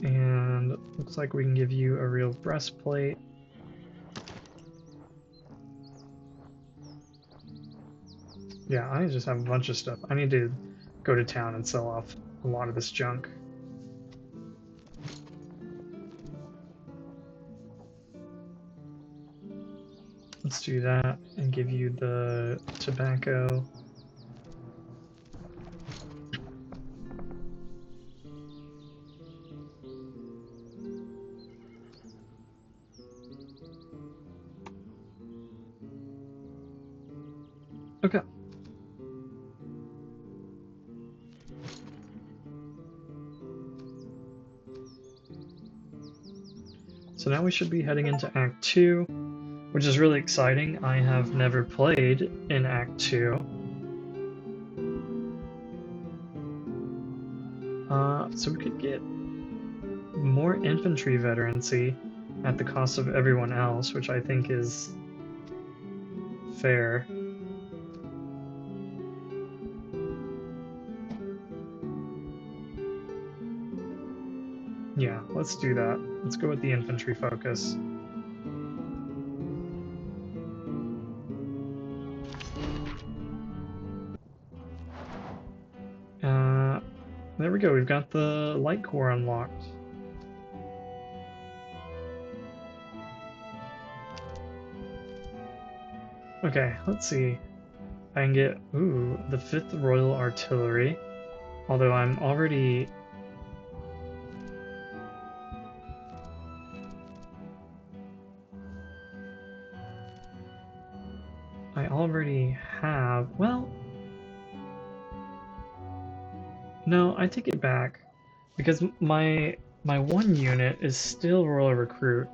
And looks like we can give you a real breastplate. Yeah, I just have a bunch of stuff. I need to go to town and sell off a lot of this junk. Let's do that and give you the tobacco. Okay. So now we should be heading into Act 2, which is really exciting. I have never played in Act 2. So we could get more infantry veterancy at the cost of everyone else, which I think is fair. Yeah, let's do that. Let's go with the infantry focus. There we go, we've got the light corps unlocked. Okay, let's see. I can get, ooh, the 5th Royal Artillery. Although I'm already... I already have, well... No, I take it back. Because my one unit is still Royal Recruit.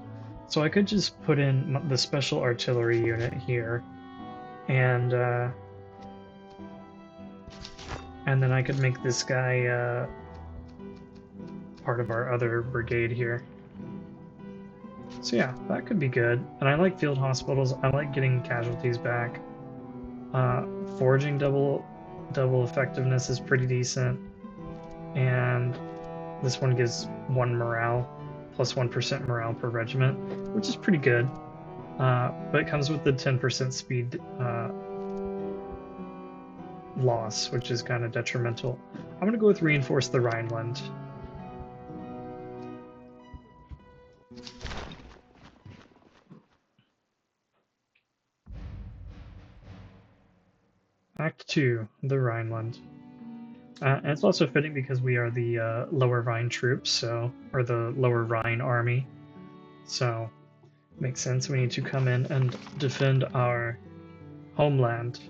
So I could just put in the Special Artillery unit here. And then I could make this guy part of our other brigade here. So yeah, that could be good. And I like field hospitals. I like getting casualties back. Foraging double effectiveness is pretty decent. And this one gives 1 morale, plus 1% morale per regiment, which is pretty good. But it comes with the 10% speed loss, which is kind of detrimental. I'm going to go with Reinforce the Rhineland. Act 2, the Rhineland. And it's also fitting because we are the Lower Rhine troops, or the Lower Rhine Army. So, makes sense. We need to come in and defend our homeland.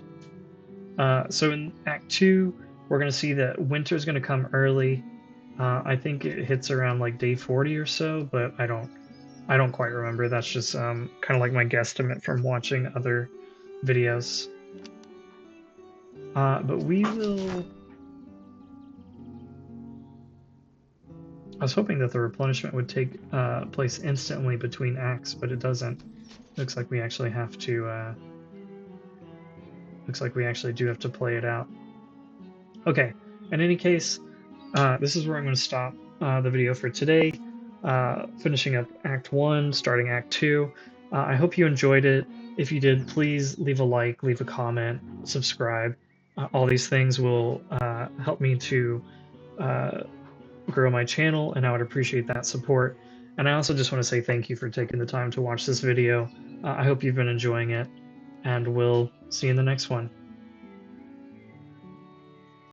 So in Act 2, we're going to see that winter's going to come early. I think it hits around like day 40 or so, but I don't quite remember. That's just kind of like my guesstimate from watching other videos. But we will I was hoping that the replenishment would take place instantly between acts, but it doesn't. Looks like we actually have to. Looks like we actually do have to play it out. Okay. In any case, this is where I'm going to stop the video for today. Finishing up Act 1, starting Act 2. I hope you enjoyed it. If you did, please leave a like, leave a comment, subscribe. All these things will help me to uh, grow my channel, and I would appreciate that support. And I also just want to say thank you for taking the time to watch this video. I hope you've been enjoying it, and we'll see you in the next one.